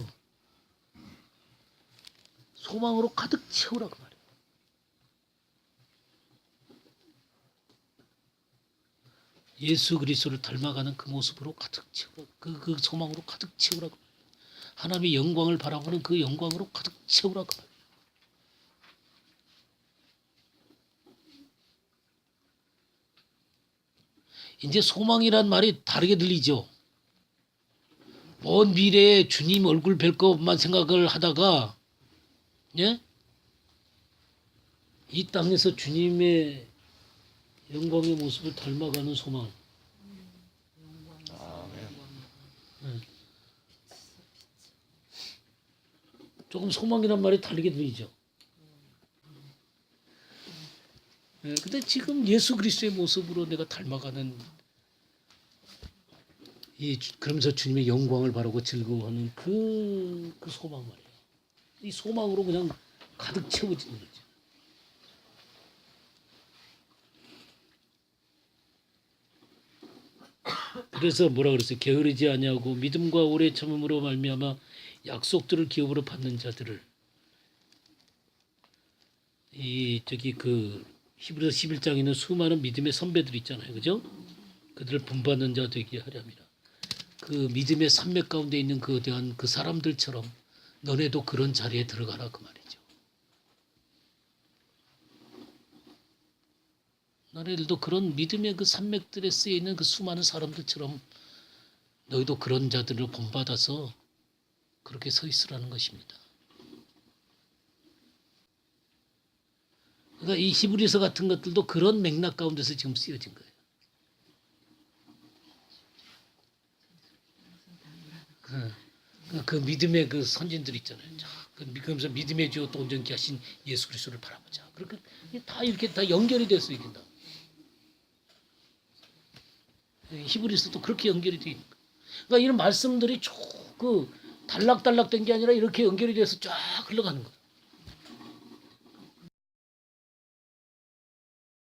소망으로 가득 채우라 그 말이에요. 예수 그리스도를 닮아가는 그 모습으로 가득 채우라. 그 소망으로 가득 채우라 그 말이에요. 하나님의 영광을 바라보는 그 영광으로 가득 채우라 그 말이에요. 이제 소망이란 말이 다르게 들리죠. 먼 미래에 주님 얼굴 뵐 것만 생각을 하다가 예? 이 땅에서 주님의 영광의 모습을 닮아가는 소망. 아멘. 조금 소망이란 말이 다르게 들리죠. 근데 지금 예수 그리스도의 모습으로 내가 닮아가는 그러면서 주님의 영광을 바라고 즐거워하는 그 소망 말이에요. 이 소망으로 그냥 가득 채워지는 거죠. 그래서 뭐라 그랬어요? 게으르지 아니하고 믿음과 오래 참음으로 말미암아 약속들을 기업으로 받는 자들을 히브리서 11장에 있는 수많은 믿음의 선배들 있잖아요. 그죠? 그들을 본받는 자 되게 하렵니다. 그 믿음의 산맥 가운데 있는 거대한 그 사람들처럼 너네도 그런 자리에 들어가라 그 말이죠. 너네들도 그런 믿음의 그 산맥들에 쓰여 있는 그 수많은 사람들처럼 너희도 그런 자들을 본받아서 그렇게 서 있으라는 것입니다. 그러니까 이 히브리서 같은 것들도 그런 맥락 가운데서 지금 쓰여진 거예요. 그 믿음의 그 선진들 있잖아요. 그러면서 믿음의 주 또 온전케 하신 예수 그리스도를 바라보자. 그렇게 다 이렇게 다 연결이 돼서 이긴다. 히브리서도 그렇게 연결이 되어 있는 거예요. 그러니까 이런 말씀들이 그 단락단락된 게 아니라 이렇게 연결이 돼서 쫙 흘러가는 거예요.